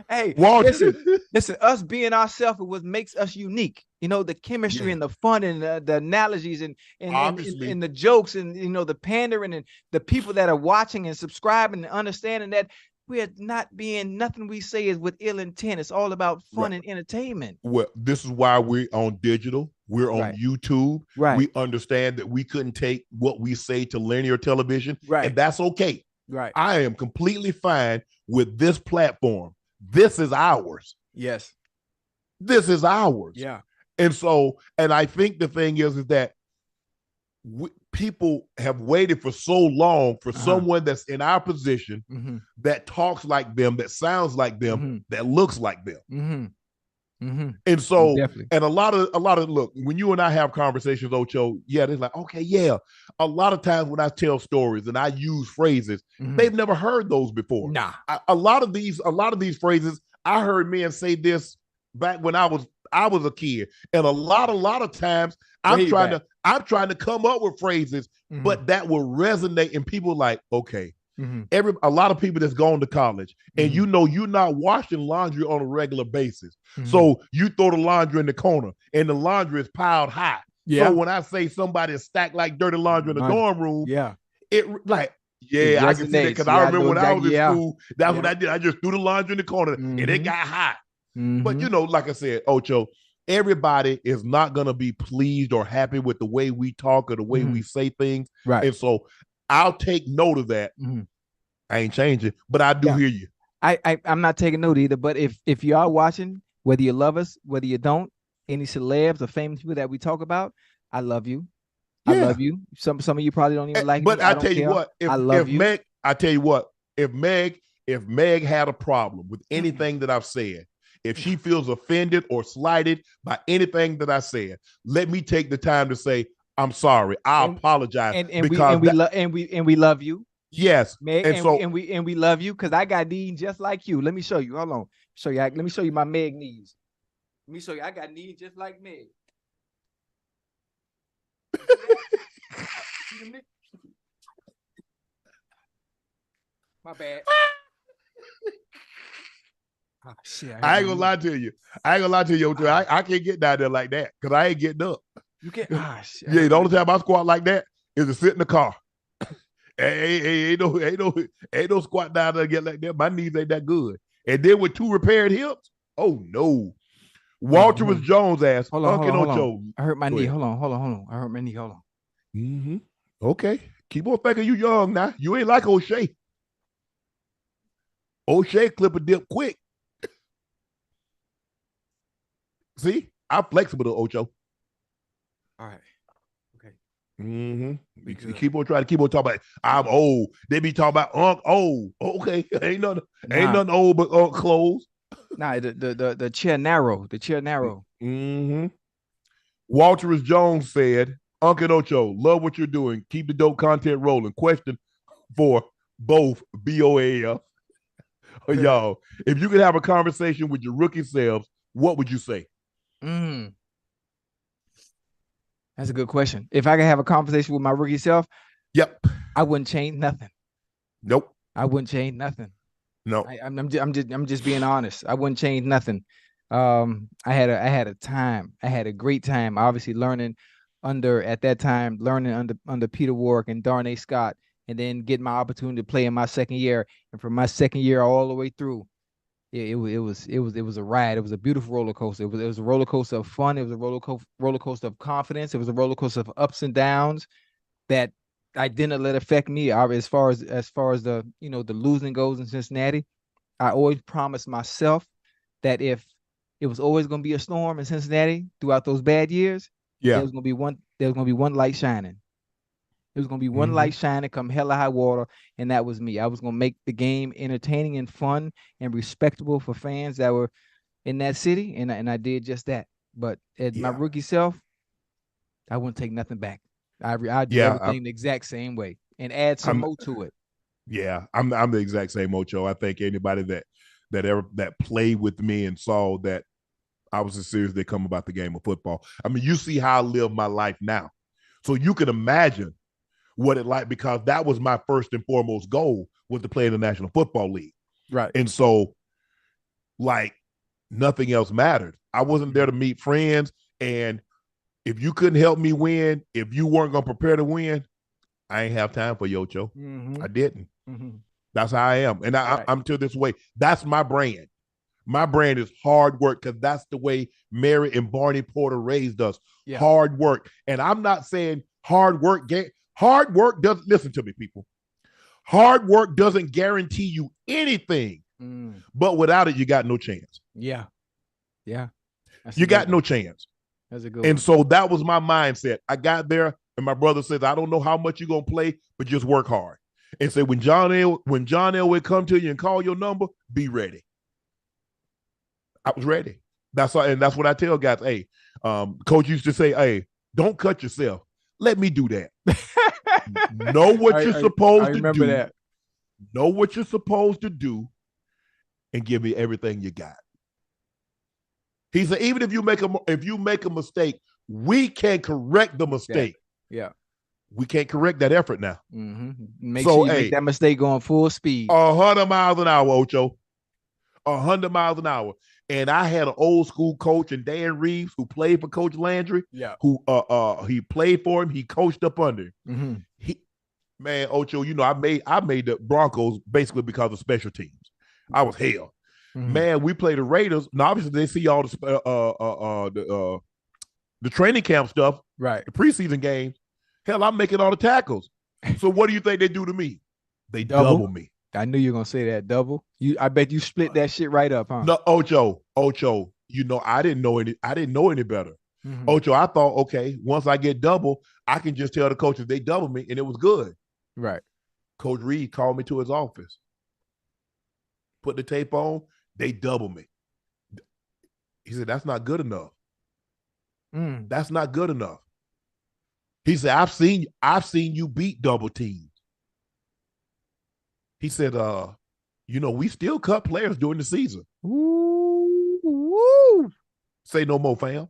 Hey, listen, us being ourselves is what makes us unique. The chemistry and the fun and the analogies and the jokes and the pandering and the people that are watching and subscribing and understanding that we're not being nothing we say is with ill intent. It's all about fun and entertainment. Well, this is why we're on digital. We're on YouTube. We understand that we couldn't take what we say to linear television, and that's okay. I am completely fine with this platform. This is ours. Yes. This is ours. Yeah. And so, and I think the thing is that people have waited for so long for someone that's in our position, that talks like them, that sounds like them, that looks like them. And so, and a lot of look, when you and I have conversations, Ocho, they're like, okay, a lot of times when I tell stories and I use phrases, they've never heard those before. Nah. A lot of these phrases, I heard men say this back when I was a kid, and a lot of times I'm trying to come up with phrases, but that will resonate, and people like, okay. A lot of people that's gone to college, and you're not washing laundry on a regular basis. So you throw the laundry in the corner, and the laundry is piled high. So when I say somebody is stacked like dirty laundry in the dorm room, it like, I can see that, because I remember when I was in school, that's what I did. I just threw the laundry in the corner, and it got hot. But like I said, Ocho, everybody is not gonna be pleased or happy with the way we talk or the way we say things, and so I'll take note of that. I ain't changing, but I do hear you. I'm not taking note either. But if you are watching, whether you love us, whether you don't, any celebs or famous people that we talk about, I love you. I love you. Some of you probably don't even like me. But I tell you what, if Meg had a problem with anything that I've said, if she feels offended or slighted by anything that I said, let me take the time to say, I'm sorry. I apologize. And we love you. Yes. Meg, and we love you, because I got knees just like you. Let me show you. Hold on. Let me show you my Meg knees. Let me show you. I got knees just like Meg. My bad. Oh, shit, I ain't gonna lie to you. I can't get down there like that, because I ain't getting up. You can't. The only time I squat like that is to sit in the car. Ain't no squat down there get like that. My knees ain't that good. And then with 2 repaired hips, oh no. Walter was Jones asked, Unc and Ocho. I hurt my knee. Hold on. I hurt my knee. Hold on. Mm-hmm. Okay. Keep on thinking you young now. You ain't like O'Shea. O'Shea clip a dip quick. See? I'm flexible to Ocho. All right. Okay. Mm-hmm. You keep on talking about I'm old. They be talking about Unc old. Okay. Ain't nothing old but Unc clothes. Nah, the chair narrow. The chair narrow. Mm-hmm. Walter Jones said, Unc and Ocho, love what you're doing. Keep the dope content rolling. Question for both BOAF. Y'all, if you could have a conversation with your rookie selves, what would you say? That's a good question. If I could have a conversation with my rookie self, yep, I wouldn't change nothing. Nope, I wouldn't change nothing. No, I'm just being honest. I wouldn't change nothing. I had a great time. Obviously, learning under Peter Warrick and Darnay Scott, and then getting my opportunity to play in my second year. And from my second year all the way through, it was a ride. It was a beautiful roller coaster. It was a roller coaster of fun. It was a roller coaster of confidence. It was a roller coaster of ups and downs that I didn't let affect me. As far as the the losing goes in Cincinnati, I always promised myself that if it was always going to be a storm in Cincinnati throughout those bad years, there was going to be one light shining. There was going to be one light shining come hell or high water, and that was me. I was going to make the game entertaining and fun and respectable for fans that were in that city, and I did just that. But as my rookie self, I wouldn't take nothing back. I do everything the exact same way and add some more to it. Yeah, I'm the exact same, Ocho. I think anybody that played with me and saw that I was as serious as they come about the game of football. I mean, you see how I live my life now. So you can imagine what it like, because that was my first and foremost goal, was to play in the National Football League. Right. And so, like, nothing else mattered. I wasn't there to meet friends. And if you couldn't help me win, if you weren't going to prepare to win, I ain't have time for you, Ocho. I didn't. That's how I am. And I'm to this way. That's my brand. My brand is hard work, because that's the way Mary and Barney Porter raised us. Yeah. Hard work. And I'm not saying hard work doesn't, listen to me, people. Hard work doesn't guarantee you anything, but without it, you got no chance. Yeah. You got no chance. That's a good And one. so that was my mindset. I got there, and my brother says, I don't know how much you're going to play, but just work hard. And say, when John Elway come to you and call your number, be ready. I was ready. That's all, and that's what I tell guys. Hey, coach used to say, hey, don't cut yourself. Let me do that. Know what you're supposed to do. That. Know what you're supposed to do, and give me everything you got. He said, even if you make a mistake, we can correct the mistake. Yeah. We can't correct that effort now. Make sure you make that mistake going full speed. 100 miles an hour, Ocho. 100 miles an hour. And I had an old school coach, and Dan Reeves, who played for Coach Landry. Yeah. Who he played for him. He coached up under him. Man, Ocho, I made the Broncos basically because of special teams. I was hell. Man, we played the Raiders. Now, obviously, they see all the training camp stuff, right? The preseason games. Hell, I'm making all the tackles. So what do you think they do to me? They double me. I knew you were gonna say that, double. I bet you split that shit right up, huh? No, Ocho. I didn't know any better. Ocho, I thought, okay, once I get double, I can just tell the coaches they double me, and it was good. Right. Coach Reed called me to his office. Put the tape on. They double me. He said, that's not good enough. That's not good enough. He said, I've seen you beat double teams. He said, we still cut players during the season. Woo. Say no more, fam.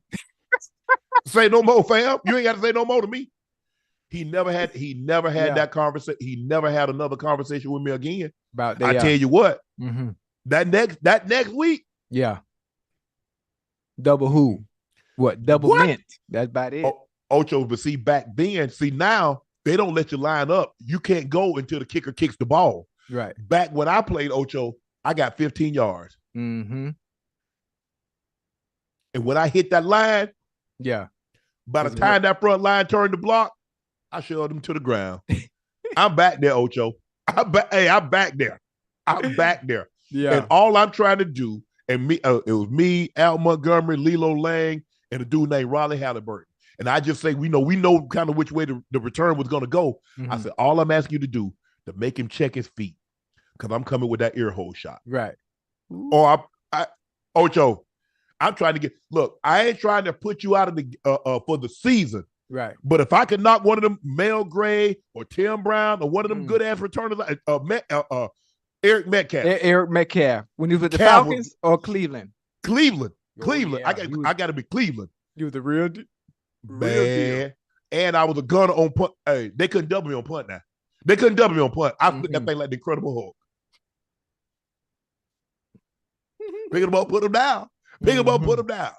Say no more, fam. You ain't got to say no more to me. He never had that conversation. He never had another conversation with me again. I tell you what, that next week. Yeah. Double who? What? Double mint. That's about it. Ocho, but see, back then, now they don't let you line up. You can't go until the kicker kicks the ball. Right. Back when I played Ocho, I got 15 yards. Mm-hmm. And when I hit that line, by the time that front line turned the block, I shoved them to the ground. I'm back there, Ocho. I'm back there. I'm back there. Yeah. And all I'm trying to do, and me, it was me, Al Montgomery, Lilo Lang, and a dude named Raleigh Halliburton. And I just say, we know kind of which way the return was going to go. I said, all I'm asking you to do to make him check his feet, because I'm coming with that ear hole shot. Right. Or Ocho, I'm trying to look, I ain't trying to put you out of the for the season. Right. But if I can knock one of them Mel Gray or Tim Brown or one of them good ass returners, Eric Metcalf. Eric Metcalf. When you were the Falcons or Cleveland? Cleveland. Oh, Cleveland. Yeah. I got to be Cleveland. You were the real deal. And I was a gunner on punt. Hey, they couldn't double me on punt now. They couldn't double me on punt. I flipped that thing like the Incredible Hulk. Pick him up, put him down. Pick him up, put him down.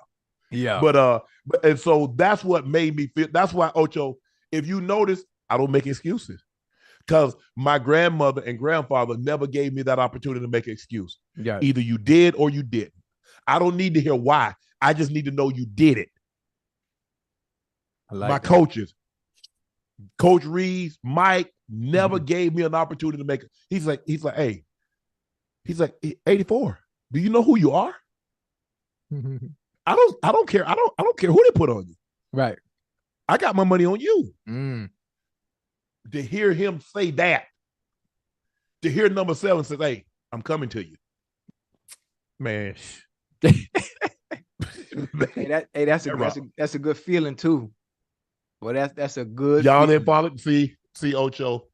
Yeah. But and so that's what made me feel. That's why, Ocho, if you notice, I don't make excuses. Because my grandmother and grandfather never gave me that opportunity to make an excuse. Yeah. Either you did or you didn't. I don't need to hear why. I just need to know you did it. My coaches, Coach Reeves, Mike, never gave me an opportunity to make it. He's like, hey, 84. Do you know who you are? I don't care. I don't care who they put on you. Right. I got my money on you. To hear him say that, to hear number 7 say, hey, I'm coming to you. Man. That's a good feeling too. Well, that's a good y'all feeling. didn't follow. See, Ocho.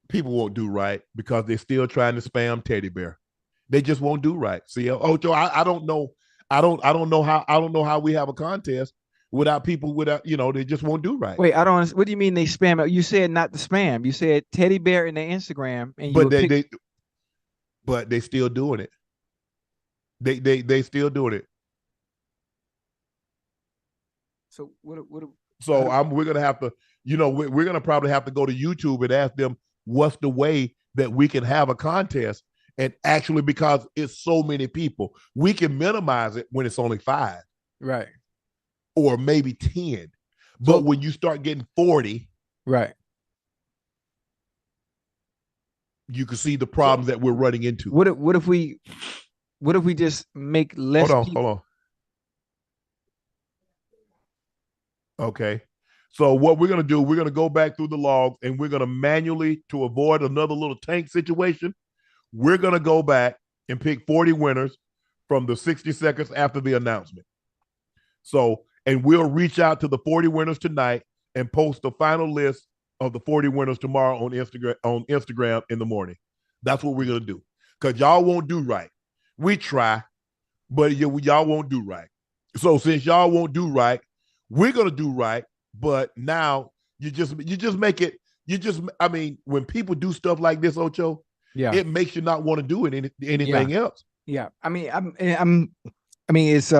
People won't do right because they're still trying to spam teddy bear. They just won't do right. See, Ocho, I don't know. I don't know how we have a contest without people they just won't do right. Wait, I don't understand. What do you mean they spam? You said not to spam. You said teddy bear in their Instagram, and but they still doing it. They still doing it. So we're gonna have to, we're gonna probably have to go to YouTube and ask them what's the way that we can have a contest. And actually, because it's so many people, we can minimize it when it's only 5. Right. Or maybe 10. But when you start getting 40, right, you can see the problems that we're running into. What if we just make less Hold on. Okay. So what we're going to do, we're going to go back through the logs and we're going to manually, to avoid another little tank situation, we're going to go back and pick 40 winners from the 60 seconds after the announcement. So, and we'll reach out to the 40 winners tonight and post the final list of the 40 winners tomorrow on Instagram in the morning. That's what we're going to do. Because y'all won't do right. We try, but y'all won't do right. So since y'all won't do right, we're going to do right. But now you just make it, when people do stuff like this, Ocho, it makes you not want to do anything else. Yeah. It's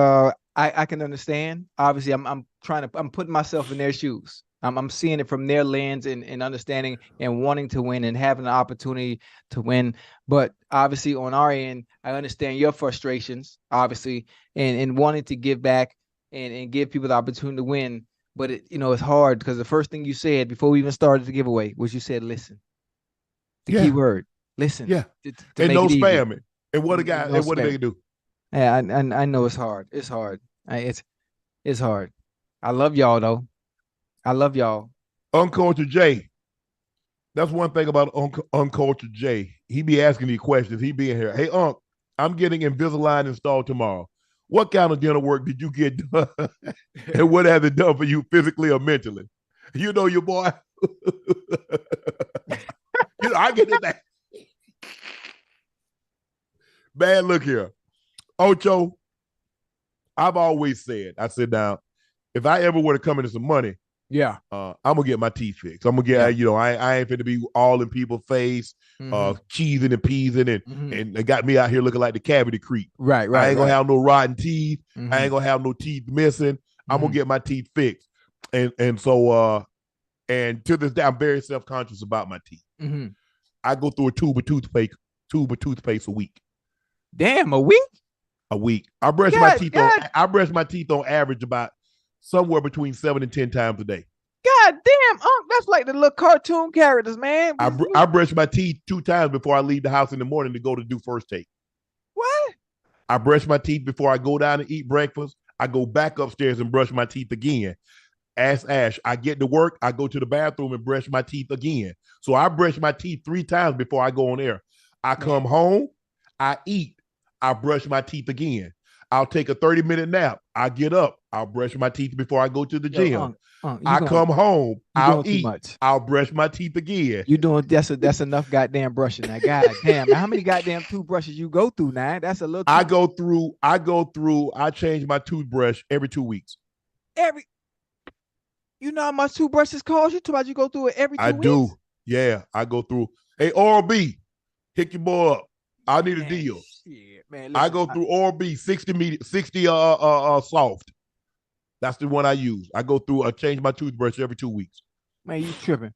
I can understand. Obviously, I'm putting myself in their shoes. I'm seeing it from their lens and understanding and wanting to win and having an opportunity to win. But obviously on our end, I understand your frustrations, obviously, and wanting to give back and give people the opportunity to win. But it's hard because the first thing you said before we even started the giveaway was you said, listen. The key word, listen. Yeah. And no spamming. And what do they do? Yeah, I know it's hard. It's hard. It's hard. I love y'all though. I love y'all. Uncultured Jay. That's one thing about Uncultured Jay. He be asking me questions. He be in here. Hey, Unc, I'm getting Invisalign installed tomorrow. What kind of dental work did you get done? And what has it done for you physically or mentally? You know your boy. I get it back. Man, look here. Ocho, I've always said, I sit down, if I ever were to come into some money, I'm gonna get my teeth fixed. I'm gonna get, I ain't finna be all in people's face, cheesing and peasing and they got me out here looking like the cavity creep. Right. I ain't gonna have no rotten teeth. I ain't gonna have no teeth missing. I'm gonna get my teeth fixed. And so And to this day, I'm very self-conscious about my teeth. Mm-hmm. I go through a tube of toothpaste a week. Damn, a week? A week. I brush my teeth on average about somewhere between 7 and 10 times a day. God damn, that's like the little cartoon characters, man. I brush my teeth 2 times before I leave the house in the morning to go to do first take. What? I brush my teeth before I go down and eat breakfast. I go back upstairs and brush my teeth again. Ask Ash. I get to work. I go to the bathroom and brush my teeth again. So I brush my teeth 3 times before I go on air. I come home. I eat. I brush my teeth again. I'll take a 30-minute nap. I get up. I'll brush my teeth before I go to the gym. I come home. I'll eat. I'll brush my teeth again. You doing that's enough goddamn brushing. Now, god damn. How many goddamn toothbrushes you go through now? That's a little. I change my toothbrush every 2 weeks. You know how much toothbrushes cost? You talk about you go through it every 2 weeks? I do. Yeah, I go through. Hey, Oral-B, hit your boy up. I need a deal. Shit, man. Listen, I go through Oral-B 60 soft. That's the one I use. I go through. I change my toothbrush every 2 weeks. Man, you tripping,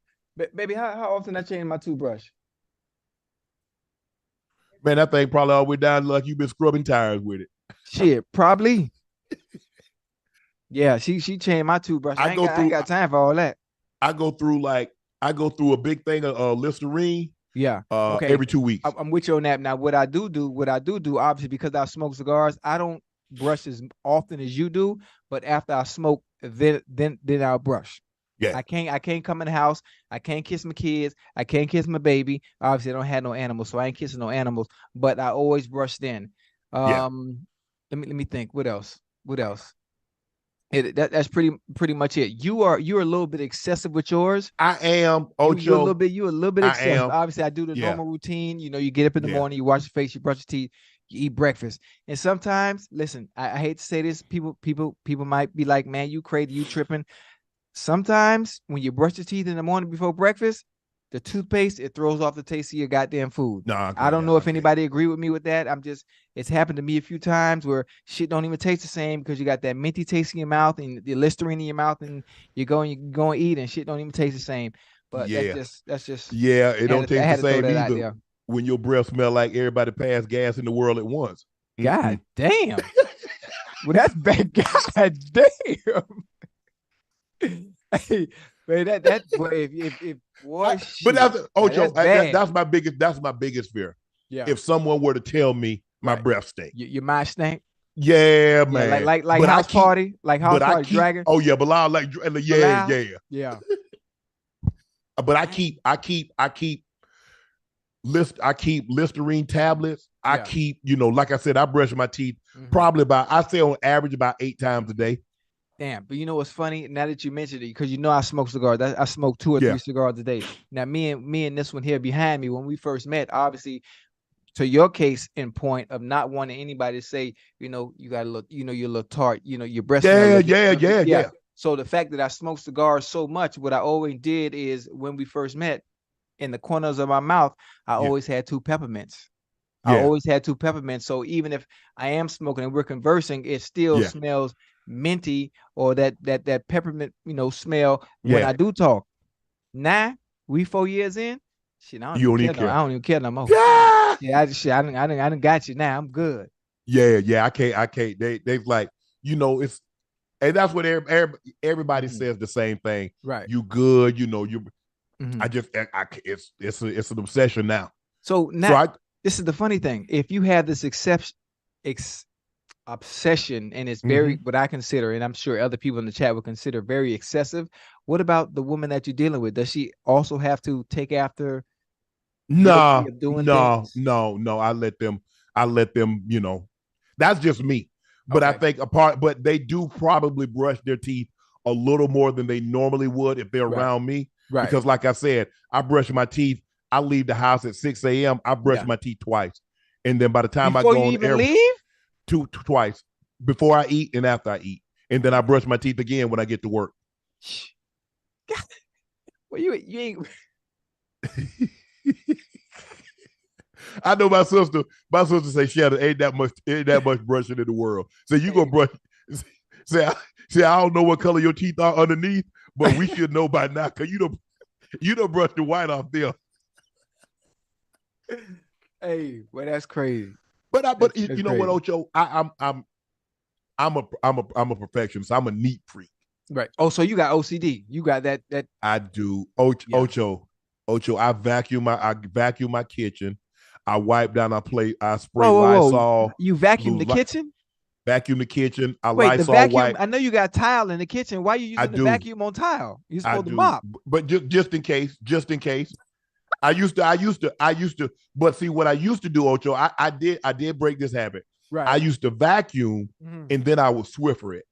baby? How often I change my toothbrush? Man, that thing probably all the way down like you've been scrubbing tires with it. Shit, probably. Yeah, she changed my toothbrush. I ain't got time for all that. I go through a big thing of Listerine. Yeah. Okay. Every 2 weeks. I'm with you on that. Now, what I do, obviously, because I smoke cigars, I don't brush as often as you do. But after I smoke, then I'll brush. Yeah. I can't come in the house. I can't kiss my kids. I can't kiss my baby. Obviously, I don't have no animals, so I ain't kissing no animals. But I always brush then. Let me think. What else? That's pretty much it. You're a little bit excessive with yours. I am. Ocho. You're a little bit excessive. Obviously, I do the normal routine. You know, you get up in the morning, you wash your face, you brush your teeth, you eat breakfast. And sometimes, listen, I hate to say this, people might be like, man, you crazy, you tripping. Sometimes when you brush your teeth in the morning before breakfast, the toothpaste, it throws off the taste of your goddamn food. No, I don't know if anybody agree with me with that. It's happened to me a few times where shit don't even taste the same because you got that minty taste in your mouth and the Listerine in your mouth, and you go and eat and shit don't even taste the same. But that's just it don't taste the same either when your breath smell like everybody passed gas in the world at once. God damn. Well, that's bad. God damn. Hey, man, if boy, but that's Ocho. That's my biggest fear. Yeah. If someone were to tell me my breath stink, your mind stink. Yeah, man. Like house party, dragon. Oh yeah, Bilal yeah. But I keep Listerine tablets. I keep, like I said, I brush my teeth probably I say on average about 8 times a day. Damn, but you know what's funny? Now that you mentioned it, because I smoke cigars. I smoke 2 or 3 cigars a day. Now, me and this one here behind me, when we first met, obviously, to your case in point of not wanting anybody to say, you got a little, you're a little tart, your breath. Yeah. So the fact that I smoke cigars so much, what I always did is when we first met, in the corners of my mouth, I always had 2 peppermints. I always had 2 peppermints. So even if I am smoking and we're conversing, it still smells minty or that peppermint, smell when I do talk. Now we 4 years in, shit, I don't even care no more. I done got you now. I'm good. Yeah. I can't. They've like, it's, and that's what everybody says the same thing. Right. You good, you. It's an obsession now. So now this is the funny thing. If you have this obsession and it's very what I consider, and I'm sure other people in the chat would consider very excessive, what about the woman that you're dealing with? Does she also have to take after? No. I let them, that's just me. But I think but they do probably brush their teeth a little more than they normally would if they're around me. Right. Because like I said, I brush my teeth. I leave the house at 6 a.m. I brush my teeth twice. And then by the time before I go you on even air, leave? Twice. Before I eat and after I eat. And then I brush my teeth again when I get to work. God. Well, you ain't. I know my sister say, Shannon, ain't that much brushing in the world. So you gonna brush. Say, I don't know what color your teeth are underneath, but we should know by now because you don't brush the white off there. Hey, well, that's crazy. But That's you know crazy. what, Ocho? I'm a perfectionist. I'm a neat freak. Right. Oh, so you got OCD. You got that. I do. Yeah. Ocho. I vacuum my kitchen. I wipe down. I spray Whoa. Lysol. You vacuum the kitchen? Vacuum the kitchen. I Wait, the Lysol vacuum. wipe. I know you got tile in the kitchen. Why are you using the vacuum on tile? You're supposed to mop. But just in case. I used to. But see, what I used to do, Ocho, I did break this habit. Right. I used to vacuum and then I would Swiffer it.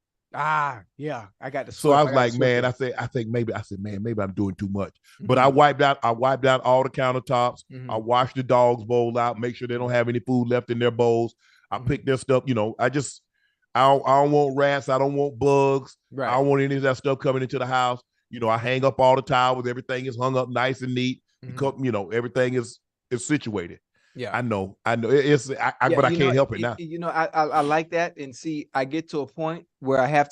Yeah. I got the. So I was like, man, I think maybe I'm doing too much. But I wiped out all the countertops. I washed the dog's bowl out, make sure they don't have any food left in their bowls. I pick their stuff, I don't want rats, I don't want bugs. Right. I don't want any of that stuff coming into the house. I hang up all the towels, everything is hung up nice and neat. Everything is situated. Yeah, I know. But I can't help it now. I like that. And see, I get to a point where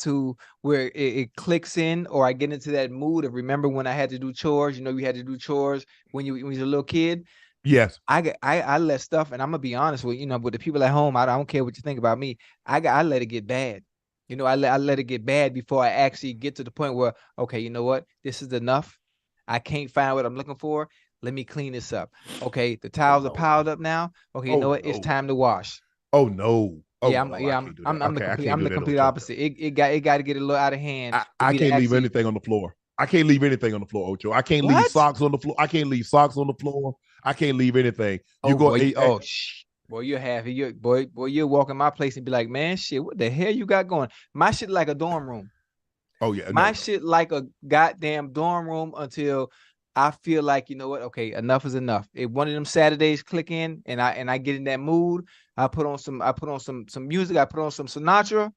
where it clicks in, or I get into that mood of remember when I had to do chores. You had to do chores when you were a little kid. Yes. I let stuff, and I'm gonna be honest with with the people at home. I don't care what you think about me. I let it get bad. I let it get bad before I actually get to the point where, okay, you know what? This is enough. I can't find what I'm looking for. Let me clean this up. Okay, the towels are piled up now. Okay, you know what? It's time to wash. Oh no. I'm the complete opposite. It got to get a little out of hand. I can't leave anything on the floor. I can't leave anything on the floor, Ocho. I can't leave socks on the floor. I can't leave socks on the floor. I can't leave anything. Boy, you're happy. You're walking my place and be like, man, shit, what the hell you got going? My shit like a dorm room. Oh yeah. My shit like a goddamn dorm room until I feel like, you know what? Okay, enough is enough. If one of them Saturdays click in and I get in that mood, I put on some music, I put on some Sinatra,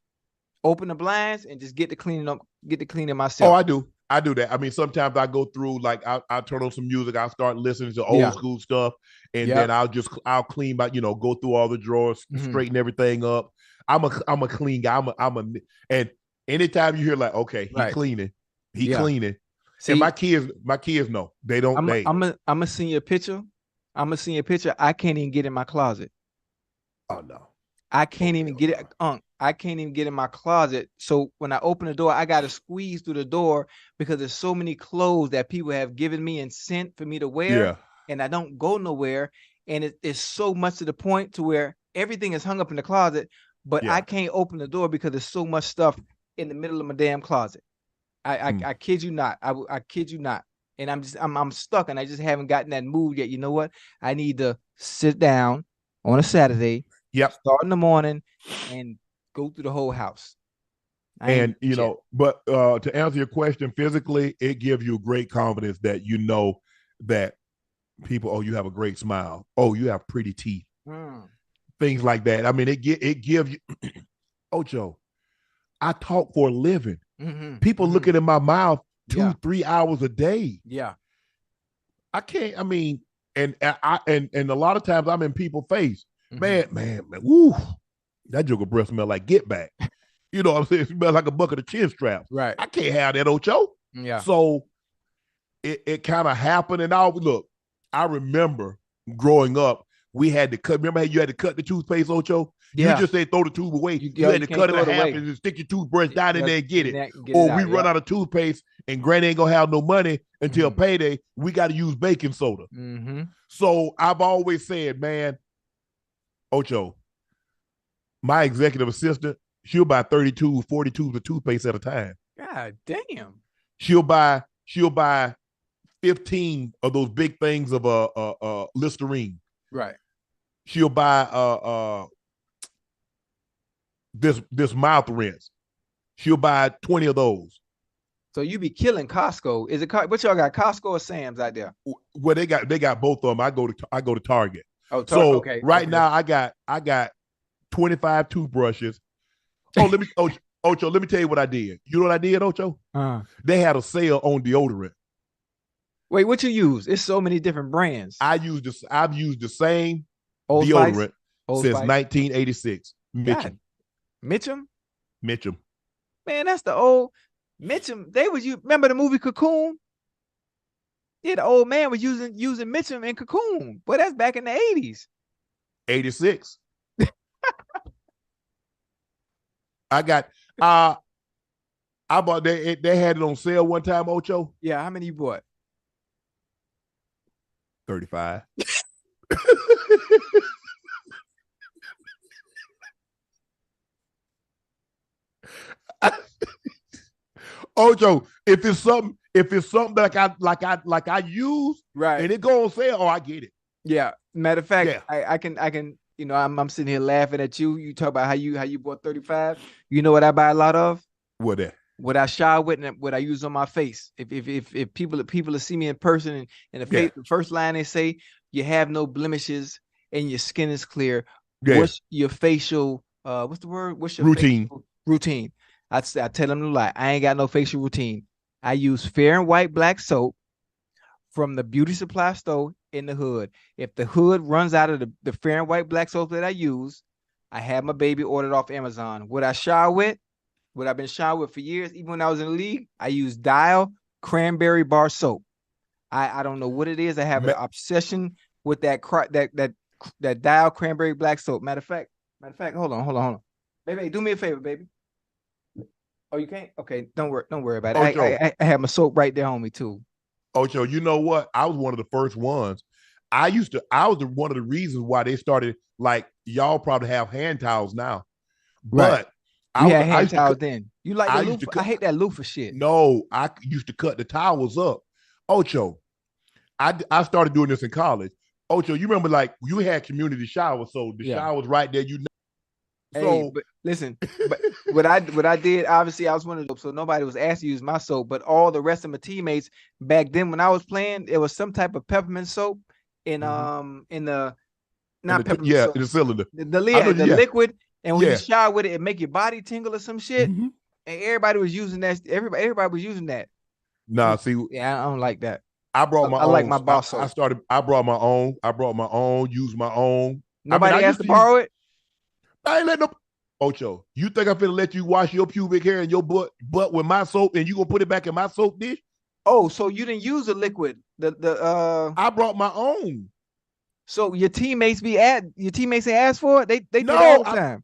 open the blinds, and just get to cleaning myself. Oh, I do that. I mean, sometimes I go through, like, I'll turn on some music, I'll start listening to old school stuff, and then I'll clean my, go through all the drawers, straighten everything up. I'm a clean guy. And anytime you hear like, okay, he's cleaning. See, and my kids know. They don't. I'm gonna send you a picture. I can't even get in my closet. Oh no. I can't even get it. I can't even get in my closet. So when I open the door, I gotta squeeze through the door because there's so many clothes that people have given me and sent for me to wear, and I don't go nowhere. And it's so much to the point to where everything is hung up in the closet, but I can't open the door because there's so much stuff in the middle of my damn closet. I kid you not. I kid you not. And I'm stuck, and I just haven't gotten that mood yet. You know what? I need to sit down on a Saturday. Start in the morning and go through the whole house. But to answer your question, physically, it gives you great confidence that that people, oh, you have a great smile. Oh, you have pretty teeth. Things like that. I mean, it gives you, Ocho, I talk for a living. People looking in my mouth 2-3 hours a day. Yeah. I can't, I mean, and a lot of times I'm in people's face. Man, woo, that joker breath smell like get back. You know what I'm saying? It smells like a bucket of chin straps. Right. I can't have that, Ocho. Yeah. So it kind of happened. And I remember growing up, we had to cut. Remember how you had to cut the toothpaste, Ocho? Yeah. You just say throw the tube away. You had to cut it in half and just stick your toothbrush down in there and get it. Or we run out of toothpaste and Granny ain't gonna have no money until payday. We got to use baking soda. So I've always said, man, Ocho, my executive assistant, she'll buy 32, 40 tubes of toothpaste at a time. God damn. She'll buy 15 of those big things of Listerine. Right. She'll buy this mouth rinse. She'll buy 20 of those. So you be killing Costco. Is it what y'all got? Costco or Sam's out there? Well, they got both of them. I go to Target. Oh, so okay. Right now I got 25 toothbrushes. Oh, Ocho, let me tell you what I did. You know what I did, Ocho? They had a sale on deodorant. Wait, what you use? It's so many different brands. I've used the same Old deodorant Old since Spice? 1986. Mitchum. God. Mitchum? Mitchum. Man, that's the old. Mitchum, remember the movie Cocoon? Yeah, the old man was using Mitchum in Cocoon, but that's back in the 80s. 86. I got I bought they had it on sale one time, Ocho. Yeah, how many you bought? 35. Ocho, if it's something like I use, right, and it go on sale, I get it. Yeah. Matter of fact, yeah. I can. I'm sitting here laughing at you. You talk about how you bought 35. You know what I buy a lot of? What that? What I shower with and what I use on my face. If people see me in person and the first line they say, you have no blemishes and your skin is clear. Yeah. What's your facial what's the word? What's your routine? Routine. I tell them to lie. I ain't got no facial routine. I use Fair and White black soap from the beauty supply store in the hood. If the hood runs out of the Fair and White black soap that I use, I have my baby ordered off Amazon. What I shower with, what I've been showering with for years, even when I was in the league, I use Dial cranberry bar soap. I don't know what it is. I have an obsession with that Dial cranberry black soap. Matter of fact, hold on. Baby, do me a favor, baby. Oh, you can't? Okay, don't worry about it. I have my soap right there on me too. Ocho, you know what? I was one of the first ones. I was one of the reasons why they started, like, y'all probably have hand towels now. But we had hand towels then. You like the loofah? I hate that loofah shit. No, I used to cut the towels up. Ocho, I started doing this in college. Ocho, you remember, like, you had community showers, so the shower's right there. But listen, but what I did, obviously I was one of those, so nobody was asked to use my soap, but all the rest of my teammates back then when I was playing, it was some type of peppermint soap in the peppermint soap. In the cylinder. The liquid, and when you shower with it make your body tingle or some shit. And everybody was using that. Everybody was using that. Nah, see, I don't like that. I brought my own. I like my boss soap. I brought my own, used my own. Nobody asked to borrow it? I ain't letting no. Ocho, you think I'm finna let you wash your pubic hair and your butt with my soap and you gonna put it back in my soap dish? Oh, so you didn't use a liquid. I brought my own. So your teammates ain't asked for it? They do it all the time.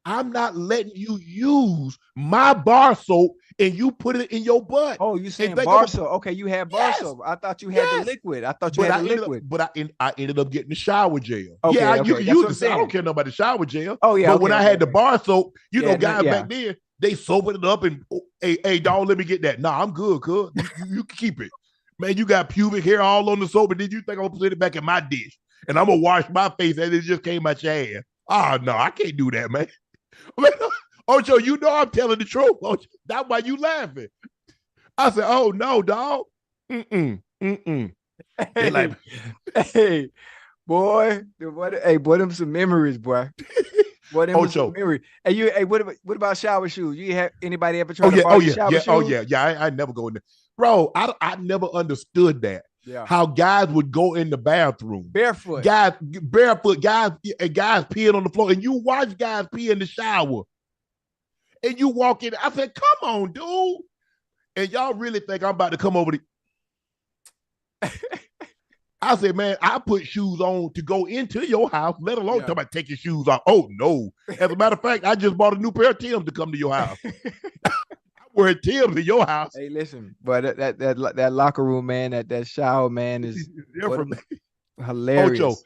I'm not letting you use my bar soap and you put it in your butt. Oh, you saying bar soap? Okay, you had bar soap. I thought you had the liquid. I thought you had the liquid. But I ended up getting the shower gel. Okay, you can use it. I don't care about the shower gel. Oh yeah. But when I had the bar soap, guys back then, they soaping it up and hey, dog, let me get that. Nah, I'm good, cuz. You can keep it. Man, you got pubic hair all on the soap, and then you think I'm gonna put it back in my dish and I'm gonna wash my face and it just came out your ass. Oh no, I can't do that, man. Ocho, you know I'm telling the truth. Ocho, that's why you laughing. I said, oh no, dog. Hey, boy, them some memories, boy. Boy, them Ocho. Some memories. Hey, what about shower shoes? You have anybody ever tried to borrow shower shoes? I never go in there. Bro, I never understood that. Yeah. How guys would go in the bathroom barefoot, guys peeing on the floor, and you watch guys pee in the shower, and you walk in. I said, "Come on, dude!" And y'all really think I'm about to come over to? I said, "Man, I put shoes on to go into your house, let alone talk about take your shoes off." Oh no! As a matter of fact, I just bought a new pair of Timbs to come to your house. We're Timbs in your house. Hey, listen, but that locker room, man, that shower, man, is different. Hilarious.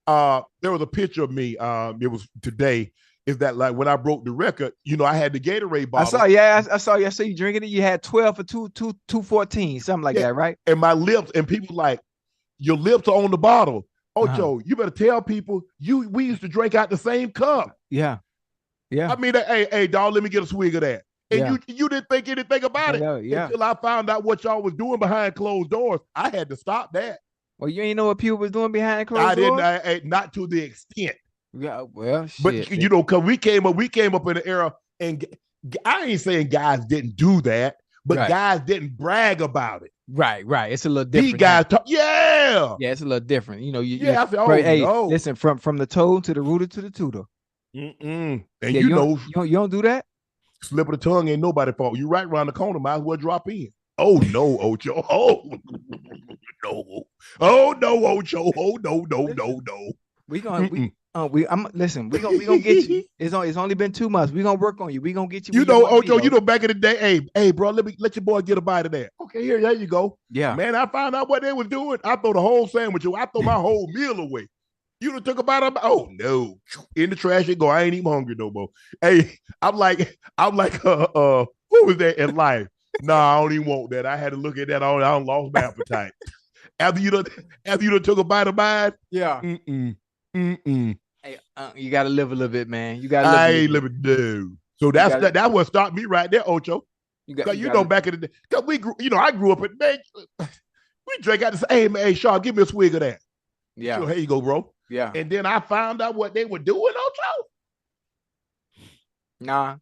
Ocho, there was a picture of me. It was today. Is that like when I broke the record? I had the Gatorade bottle. I saw you drinking it. You had 12 for 214, something like that, right? And my lips, and people like, your lips are on the bottle. Ocho, you better tell people we used to drink out the same cup. Yeah. I mean, hey, dog, let me get a swig of that. And you didn't think anything about it until I found out what y'all was doing behind closed doors. I had to stop that. Well, you ain't know what people was doing behind closed doors? I didn't. Not to the extent. Yeah, well, shit. But because we came up in an era, and I ain't saying guys didn't do that, but guys didn't brag about it. Right. It's a little different. These guys talk, it's a little different. I said, no. Listen, from the toe to the rooter to the tutor. And you don't do that? Slip of the tongue ain't nobody fault. You right around the corner, might as well drop in. Oh no, Ocho. Oh no. Oh no, Ocho. Oh no. We gonna listen. We gonna get you. It's only been 2 months. We gonna work on you. We gonna get you. You know, Ocho. You know, back in the day, hey, bro, let your boy get a bite of that. Okay, there you go. Yeah, man. I found out what they was doing. I throw the whole sandwich away. I throw my whole meal away. You done took a bite of. Oh no, in the trash it go. I ain't even hungry no more. Hey, I'm like, who was that in life? Nah, I don't even want that. I had to look at that. I don't lost my appetite. After you done took a bite of mine. Yeah. Hey, you gotta live a little bit, man. You gotta. I ain't living, dude. So that what stopped me right there, Ocho. You know, back in the day, cause we grew. You know, I grew up in man. We drank out. Hey man, Shaw, give me a swig of that. Yeah. Sure, here you go, bro. Yeah. And then I found out what they were doing, Ocho. Nah.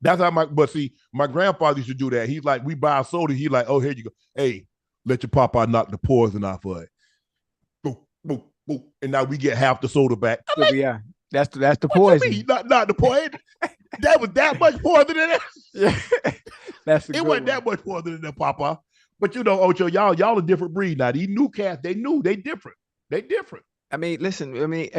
That's how my grandfather used to do that. He's like, we buy a soda. He's like, oh, here you go. Hey, let your papa knock the poison off of it. Boop, boop, boop. And now we get half the soda back. Like, yeah, that's the poison. Not the poison. That was that much poison in it. Yeah. It wasn't that much poison in there, Papa. But you know, Ocho, y'all a different breed now. These new cats, they different. They different. I mean, listen. I mean,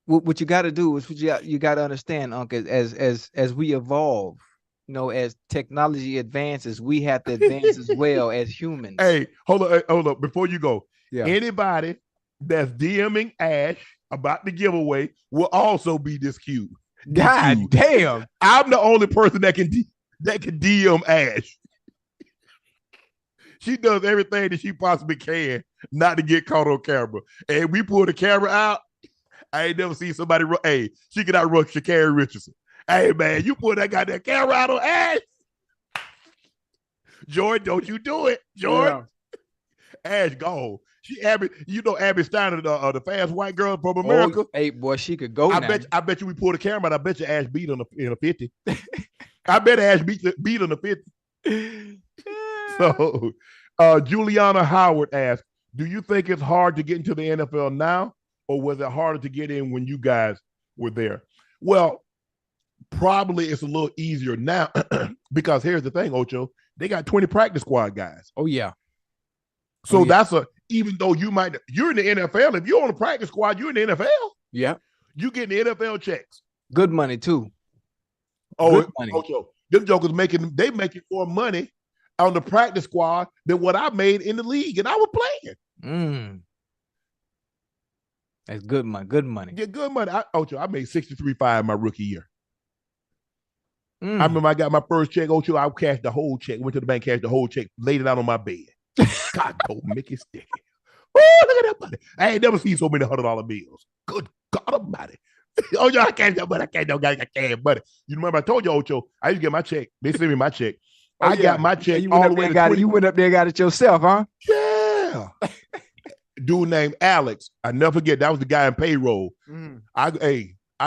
what you got to do is you got to understand, Unc. As we evolve, you know, as technology advances, we have to advance as well as humans. Hey, hold up. Before you go, anybody that's DMing Ash about the giveaway will also be this cute. God damn! I'm the only person that can DM Ash. She does everything that she possibly can not to get caught on camera. And we pull the camera out. I ain't never seen somebody run. Hey, she could outrun Sha'Carri Richardson. Hey, man, you pull that goddamn camera out on Ash. Jordan, don't you do it. Jordan. Yeah. Ash gone. Abby Steiner, the fast white girl from America. Hey, boy, she could go I now. bet you we pull the camera out. I bet you Ash beat in a 50. I bet Ash beat in a 50. So, Juliana Howard asked, do you think it's hard to get into the NFL now, or was it harder to get in when you guys were there? Well, probably it's a little easier now because here's the thing, Ocho, they got 20 practice squad guys. Oh, yeah. So that's even though you're in the NFL, if you're on a practice squad, you're in the NFL. Yeah. You get the NFL checks. Good money, too. Oh, good money. Ocho, them jokers making more money on the practice squad than what I made in the league, and I was playing. That's good money. Good money. Yeah, good money. I made 63.5 my rookie year. I remember I got my first check, Ocho. I cashed the whole check, went to the bank, cashed the whole check, laid it out on my bed. God, go Mickey Sticky. Oh, look at that money. I ain't never seen so many $100 bills. Good God Almighty. Oh, yeah, I can't that money. I can't money. You remember I told you, Ocho, I used to get my check. They sent me my check. I got my check all the way to 20. You went up there and got it yourself, huh? Yeah. Dude named Alex. I never forget. That was the guy in payroll. I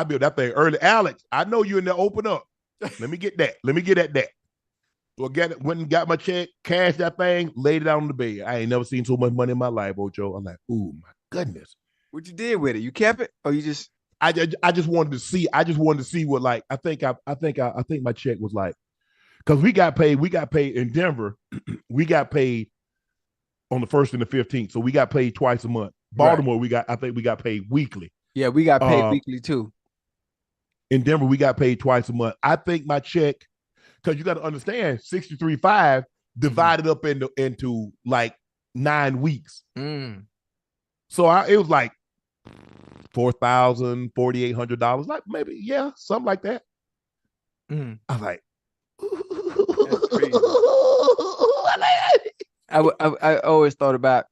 built that thing early. Alex, I know you in there. Open up. Let me get that. Let me get at that. So I went and got my check, cashed that thing, laid it out on the bed. I ain't never seen so much money in my life, Ocho. I'm like, oh my goodness. What you did with it? You kept it, or you just? I just wanted to see. I just wanted to see what, like. I think my check was like, because we got paid in Denver. We got paid on the 1st and the 15th, so we got paid twice a month. Baltimore, right. I think we got paid weekly. Yeah, we got paid weekly too. In Denver, we got paid twice a month. I think my check, because you got to understand, 63.5 divided up into like 9 weeks. So it was like $4,000, $4,800, like maybe, something like that. I was like, that's crazy. I always thought about.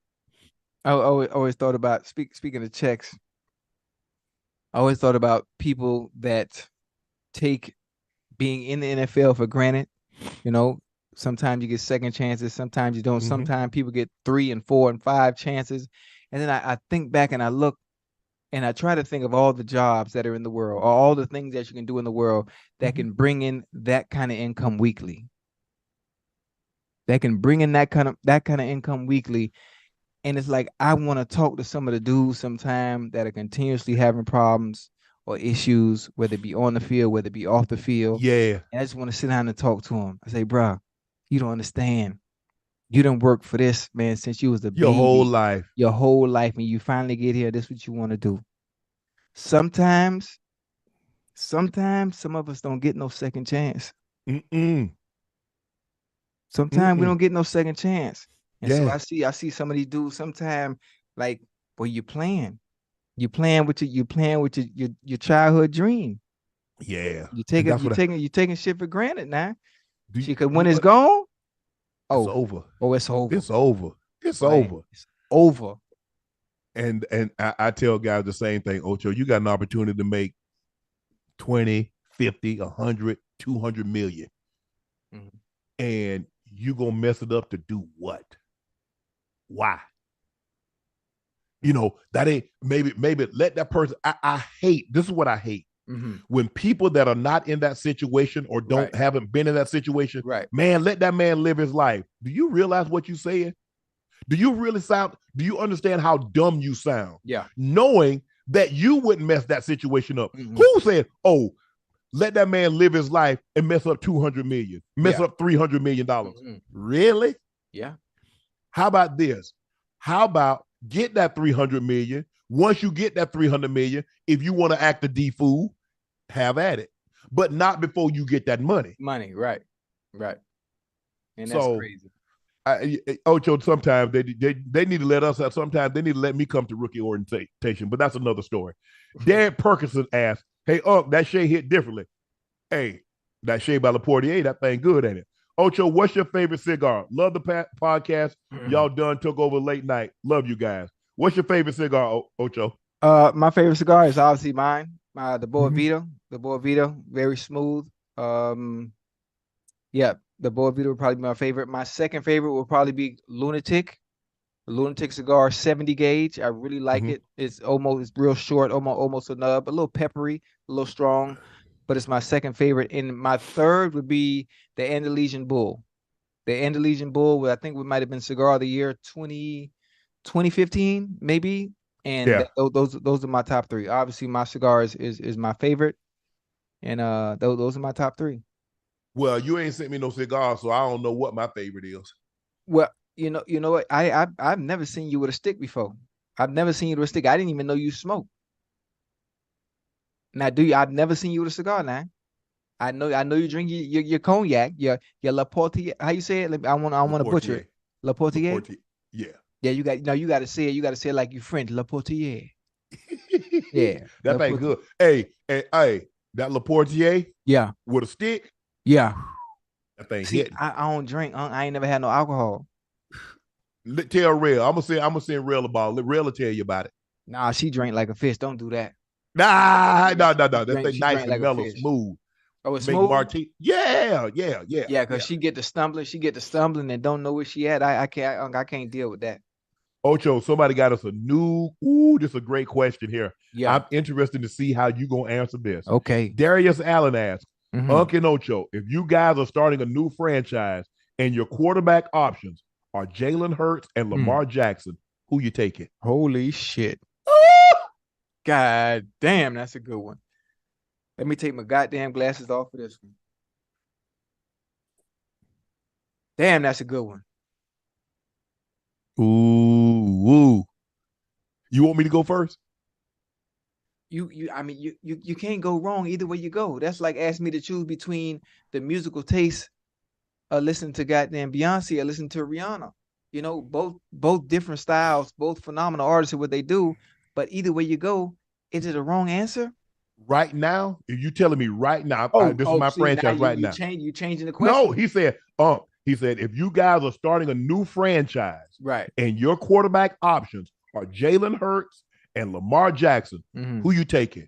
I always thought about speaking of checks. I always thought about people that take being in the NFL for granted. You know, sometimes you get second chances, sometimes you don't. Sometimes people get 3 and 4 and 5 chances. And then I think back and I look and I try to think of all the jobs that are in the world, or all the things that you can do in the world that can bring in that kind of income weekly. That can bring in that kind of income weekly. And it's like, I want to talk to some of the dudes sometime that are continuously having problems, or issues, whether it be on the field, whether it be off the field. Yeah. And I just want to sit down and talk to him. I say, bro, you don't understand. You done work for this, man, since you was a baby. Your whole life. Your whole life. And you finally get here. This is what you want to do. Sometimes some of us don't get no second chance. Sometimes we don't get no second chance. And so I see some of these dudes sometimes like, well, you're playing with your childhood dream. Yeah. You're taking shit for granted now. Because when it's gone, it's over. Oh, it's over. It's over. It's right. over. It's over. And I tell guys the same thing, Ocho. You got an opportunity to make 20, 50, 100, 200 million. Mm-hmm. And you gonna mess it up to do what? Why? You know, that ain't maybe let that person. I hate, this is what I hate. Mm-hmm. When people that are not in that situation or haven't been in that situation, man, let that man live his life. Do you realize what you're saying? Do you understand how dumb you sound? Yeah. Knowing that you wouldn't mess that situation up. Mm-hmm. Who said, oh, let that man live his life and mess up 200 million, mess up $300 million? Mm-hmm. Really? Yeah. How about this? How about get that 300 million? Once you get that 300 million, if you want to act a D-fool, have at it. But not before you get that money. Right. And that's crazy. Ocho, sometimes they need to let us have. Sometimes they need to let me come to rookie orientation, but that's another story. Dan Perkinson asked, "Hey, Unc, that shade hit differently. Hey, that shade by Laportier, that thing good, ain't it? Ocho, what's your favorite cigar? Love the podcast. Y'all done took over late night. Love you guys. What's your favorite cigar, Ocho? My favorite cigar is obviously mine. The Boa Vito. The Boa Vito, very smooth. Yeah. The Boa Vito would probably be my favorite. My second favorite would probably be Lunatic. The Lunatic cigar, 70 gauge. I really like it. It's real short, almost a nub, a little peppery, a little strong, but it's my second favorite. And my third would be the Andalusian Bull. The Andalusian Bull, I think we might have been cigar of the year 2015, maybe. And those are my top three. Obviously, my cigar is my favorite. And those are my top three. Well, you ain't sent me no cigar, so I don't know what my favorite is. Well, you know what? I've never seen you with a stick before. I've never seen you with a stick. I didn't even know you smoke. Now, I've never seen you with a cigar. Now, I know you drink your cognac, your Laportier. How you say it? I want to butcher it. Laportier. Yeah. Yeah, you got to say it. You got to say it like you French. Laportier. Yeah, that thing good. Hey, that Laportier. Yeah, with a stick. Yeah. That thing hit. I don't drink. I ain't never had no alcohol. Tell Rail. I'm gonna send Rail about it. Rail will tell you about it. Nah, she drank like a fish. Don't do that. No. That thing nice and mellow, smooth. Oh, it's smooth? Martini. Yeah. Yeah, because she get the stumbling and don't know where she at. I can't deal with that. Ocho, somebody got us a new. This is a great question here. Yeah. I'm interested to see how you gonna answer this. Okay. Darius Allen asks, Unc and Ocho, if you guys are starting a new franchise and your quarterback options are Jalen Hurts and Lamar Jackson, who you taking? Holy shit. God damn, that's a good one. Let me take my goddamn glasses off for this one. Damn, that's a good one. Ooh. You want me to go first? You can't go wrong either way you go. That's like asking me to choose between the musical taste of listening to goddamn Beyonce or listening to Rihanna. You know, both different styles, both phenomenal artists at what they do. But either way you go, is it a wrong answer? Right now, if you telling me right now, this is my franchise right now. You changing the question? No, he said, if you guys are starting a new franchise, right, and your quarterback options are Jalen Hurts and Lamar Jackson, who you taking?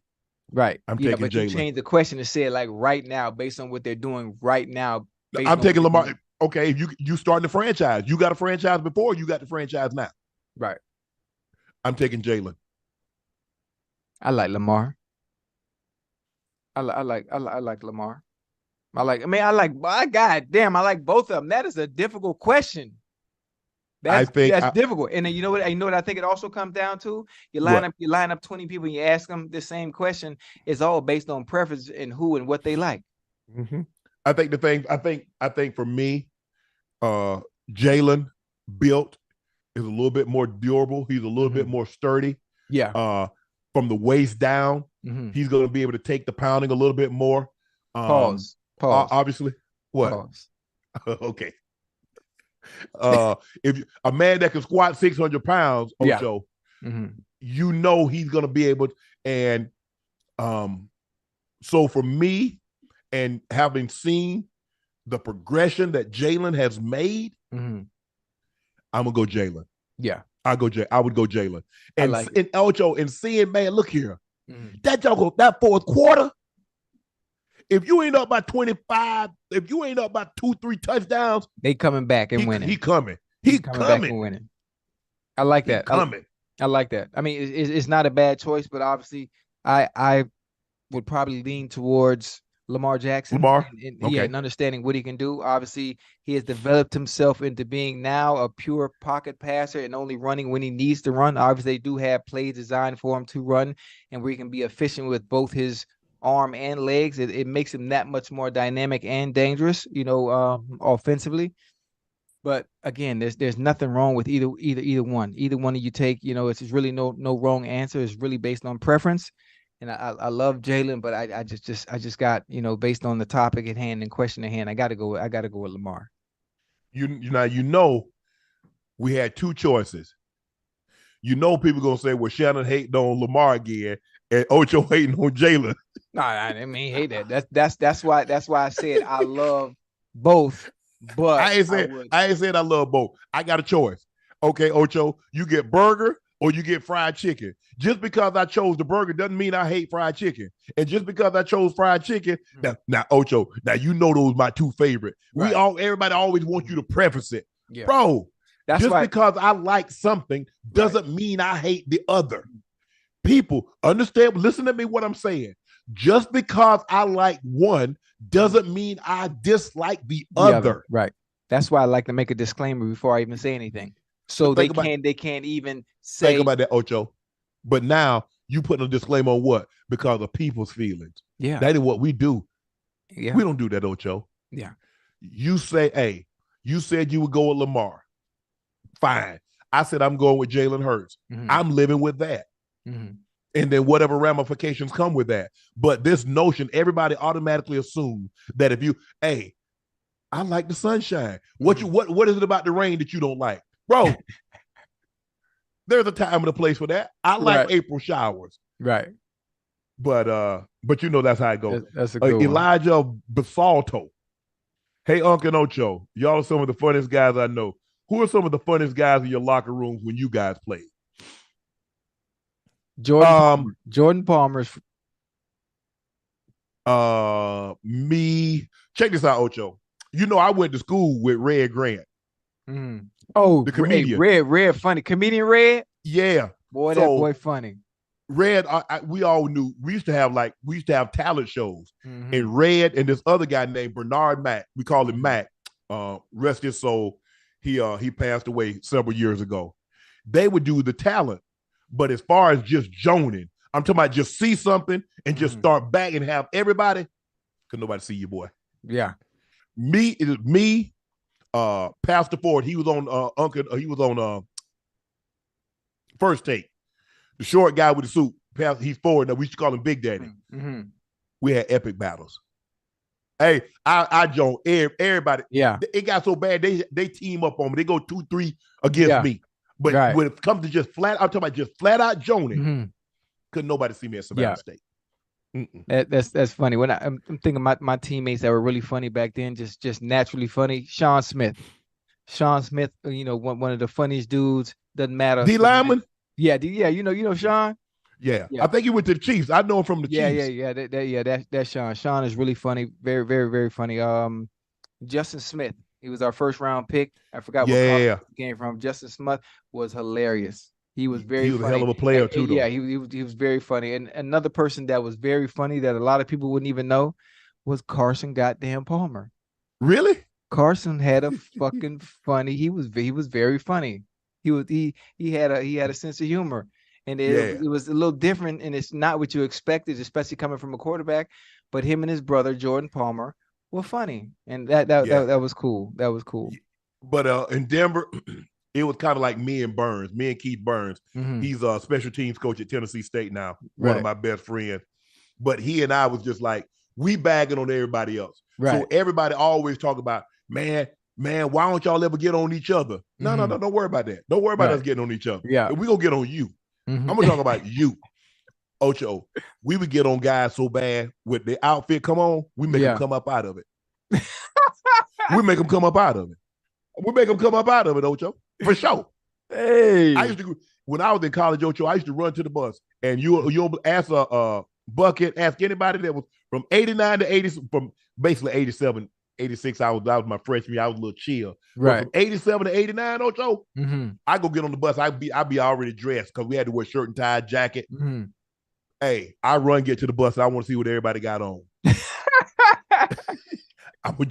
Right. I'm taking Jalen. You changed the question to say like right now, based on what they're doing right now. I'm taking Lamar. Okay, if you starting the franchise, you got a franchise before, you got the franchise now. Right. I'm taking Jalen. I like Lamar. I like Lamar. I like both of them. That is a difficult question. That's difficult. And then you know what I think it also comes down to? You line up 20 people and you ask them the same question. It's all based on preference and who and what they like. Mm-hmm. I think for me, Jalen built is a little bit more durable. He's a little bit more sturdy. Yeah. From the waist down, he's going to be able to take the pounding a little bit more. Pause. Obviously. What? Pause. Okay. If a man that can squat 600 pounds, Ocho, you know he's going to be able to, and so for me, and having seen the progression that Jalen has made, I'm gonna go Jalen. Yeah, I would go Jalen. And Ocho, and seeing, man, look here, that fourth quarter. If you ain't up by 25, if you ain't up by 2-3 touchdowns, they coming back and winning. He coming back and winning. I like that. I like that. I mean, it's not a bad choice, but obviously, I would probably lean towards Lamar Jackson. And understanding what he can do. Obviously, he has developed himself into being now a pure pocket passer and only running when he needs to run. Obviously, they do have plays designed for him to run, and where he can be efficient with both his arm and legs. It makes him that much more dynamic and dangerous, offensively. But again, there's nothing wrong with either one. Either one of you take, it's really no wrong answer. It's really based on preference. And I love Jalen, but I just got, based on the topic at hand and question at hand, I gotta go with Lamar. We had two choices. People gonna say, well, Shannon hating on Lamar again and Ocho hating on Jalen. No, I didn't mean hate that. That's why I said I love both. But I ain't said I love both. I got a choice. Okay, Ocho, you get burger or you get fried chicken. Just because I chose the burger doesn't mean I hate fried chicken. And just because I chose fried chicken, now Ocho, those my two favorite. Right. Everybody always wants you to preface it. Yeah. Bro, because I like something doesn't mean I hate the other. People, understand, listen to me what I'm saying. Just because I like one doesn't mean I dislike the other. Right. That's why I like to make a disclaimer before I even say anything. So they can't even say. Think about that, Ocho. But now you put a disclaimer on what? Because of people's feelings. Yeah. That is what we do. Yeah. We don't do that, Ocho. Yeah. You say, hey, you said you would go with Lamar. Fine. I said I'm going with Jalen Hurts. I'm living with that. And then whatever ramifications come with that. But this notion, everybody automatically assumes that if I like the sunshine. What is it about the rain that you don't like? Bro, there's a time and a place for that. I like April showers. Right. But that's how it goes. That's a good one. Elijah Basalto. Hey, Unc and Ocho. Y'all are some of the funniest guys I know. Who are some of the funniest guys in your locker rooms when you guys played? Jordan Palmer's. Me. Check this out, Ocho. I went to school with Red Grant. Oh, the comedian. Red, funny. Comedian Red? Yeah. Boy, that boy funny. Red, we all knew. We used to have talent shows. And Red and this other guy named Bernard Mack, we call him Mack. Rest his soul. He passed away several years ago. They would do the talent. But as far as just joning, I'm talking about just see something and just start back and have everybody, because nobody see you, boy. Yeah. Me, Pastor Ford, he was on First Take. The short guy with the suit, he's Ford, now we used to call him Big Daddy. We had epic battles. Hey, I joined everybody. Yeah. It got so bad, they team up on me. They go 2-3 against me. But when it comes to just flat out joning, couldn't nobody see me at Savannah State. That's funny. When I'm thinking about my teammates that were really funny back then, just naturally funny. Sean Smith, one of the funniest dudes. Doesn't matter. D Lyman. Yeah, you know Sean. Yeah, I think he went to the Chiefs. I know him from the Chiefs. That's Sean. Sean is really funny. Very, very, very funny. Justin Smith. He was our first round pick. I forgot what college he came from. Justin Smith was hilarious. He was very funny. He was a hell of a player too, though. Yeah, he was very funny. And another person that was very funny that a lot of people wouldn't even know was Carson goddamn Palmer. Really? Carson had a fucking funny. He was very funny. He had a sense of humor, and it was a little different, and it's not what you expected, especially coming from a quarterback. But him and his brother Jordan Palmer were funny, and that was cool. That was cool. But in Denver, it was kind of like me and Keith Burns. Mm-hmm. He's a special teams coach at Tennessee State now, one of my best friends. But he and I was just like, we bagging on everybody else. Right. So everybody always talk about, man, why don't y'all ever get on each other? No, don't worry about that. Don't worry about us getting on each other. Yeah. We're going to get on you. I'm going to talk about you. Ocho, we would get on guys so bad with the outfit come on, we make them come up out of it. We make them come up out of it. We make them come up out of it, Ocho, for sure. Hey. When I was in college, Ocho, I used to run to the bus, and you'll ask a bucket, ask anybody that was from 89 to 80, from basically 87, 86, that was my freshman year. I was a little chill. Right. But from 87 to 89, Ocho, I go get on the bus. I'd be already dressed because we had to wear shirt and tie, jacket. Hey, I run, get to the bus. And I want to see what everybody got on. I'm make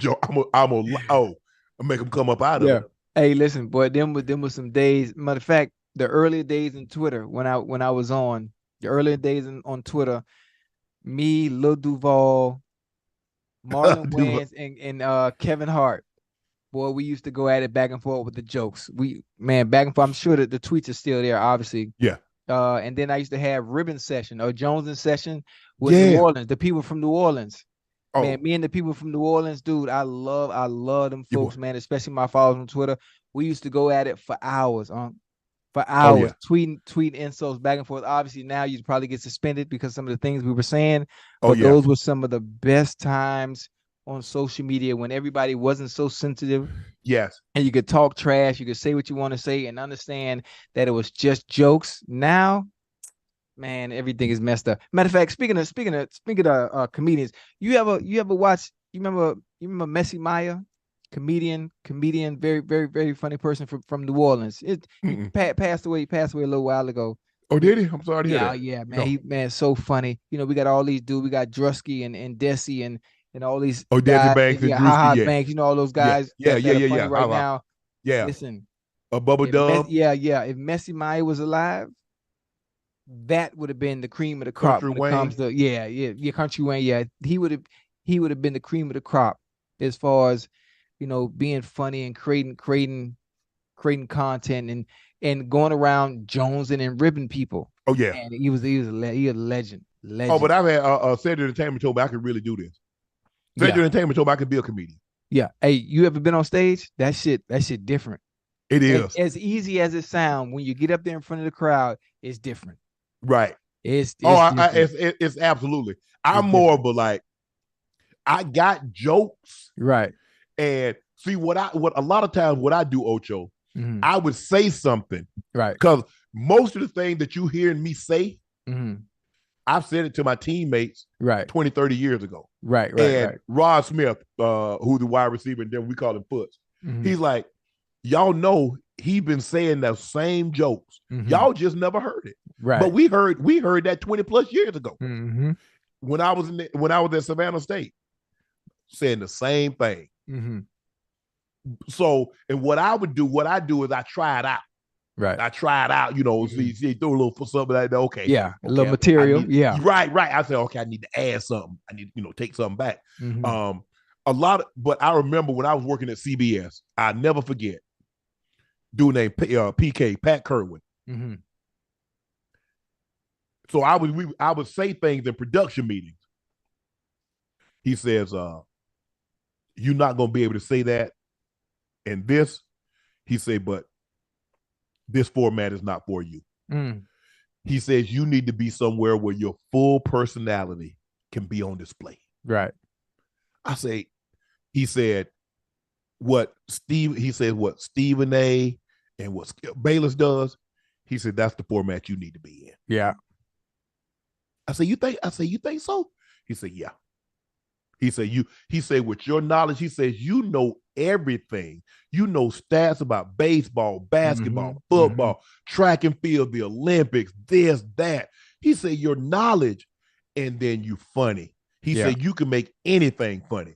them come up out of it. Hey, listen, boy, them was some days. Matter of fact, the early days in Twitter when I was on the early days on Twitter, me, Lil Duval, Marlon Wayans, and Kevin Hart. Boy, we used to go at it back and forth with the jokes. Back and forth. I'm sure that the tweets are still there, obviously. Yeah. And then I used to have Ribbon Session or Jones Session with New Orleans, the people from New Orleans. Oh. Man, me and the people from New Orleans, dude, I love them folks, man, especially my followers on Twitter. We used to go at it for hours, tweeting insults back and forth. Obviously, now you'd probably get suspended because some of the things we were saying. But those were some of the best times on social media when everybody wasn't so sensitive. Yes. And you could talk trash, you could say what you want to say and understand that it was just jokes. Now, man, everything is messed up. Matter of fact, speaking of comedians, you ever watch? You remember Messi Maya, comedian, very very very funny person from New Orleans. He passed away a little while ago. Oh, did he? I'm sorry to hear that. Yeah, man. No. So funny. You know, we got all these dudes. We got Drusky and Desi and all these. Oh, Desi Banks and Drusky, Banks. You know all those guys. Yeah. Right now. Yeah. Listen. Bubba Dub. If Messi Maya was alive, that would have been the cream of the crop. Country Wayne. Country Wayne. Yeah, he would have been the cream of the crop as far as, you know, being funny and creating content and going around jonesing and ribbing people. Oh yeah, and he was a legend. Oh, but I've had Cedric Entertainment told me I could really do this. Cedric Entertainment told me I could be a comedian. Yeah. Hey, you ever been on stage? That shit different. It is as easy as it sounds. When you get up there in front of the crowd, it's different. Right. It's absolutely. I'm more of a like, I got jokes. Right. And see what a lot of times what I do, Ocho, I would say something. Right. Because most of the things that you hear me say, I've said it to my teammates 20, 30 years ago. Right. Rod Smith, who's the wide receiver, and then we call him Foots. He's like, y'all know he been saying the same jokes. Y'all just never heard it. Right. But we heard that 20 plus years ago. When I was at Savannah State, saying the same thing. So, and what I do is I try it out. Right. I try it out, you know, see, throw a little for something like that. Okay. Yeah. A little material. Right. I said, okay, I need to add something. I need, take something back. But I remember when I was working at CBS, I never forget, dude named PK, Pat Kerwin. So I would say things in production meetings. He says, you're not going to be able to say that. And this, he said, but this format is not for you. He says, you need to be somewhere where your full personality can be on display. Right. He said, what Stephen A. and what Bayless does, he said, that's the format you need to be in. Yeah. I said, you think so? He said, yeah. He said, with your knowledge, he says, you know everything. You know stats about baseball, basketball, football, track and field, the Olympics, this, that. He said, your knowledge, and then you funny. He said, you can make anything funny.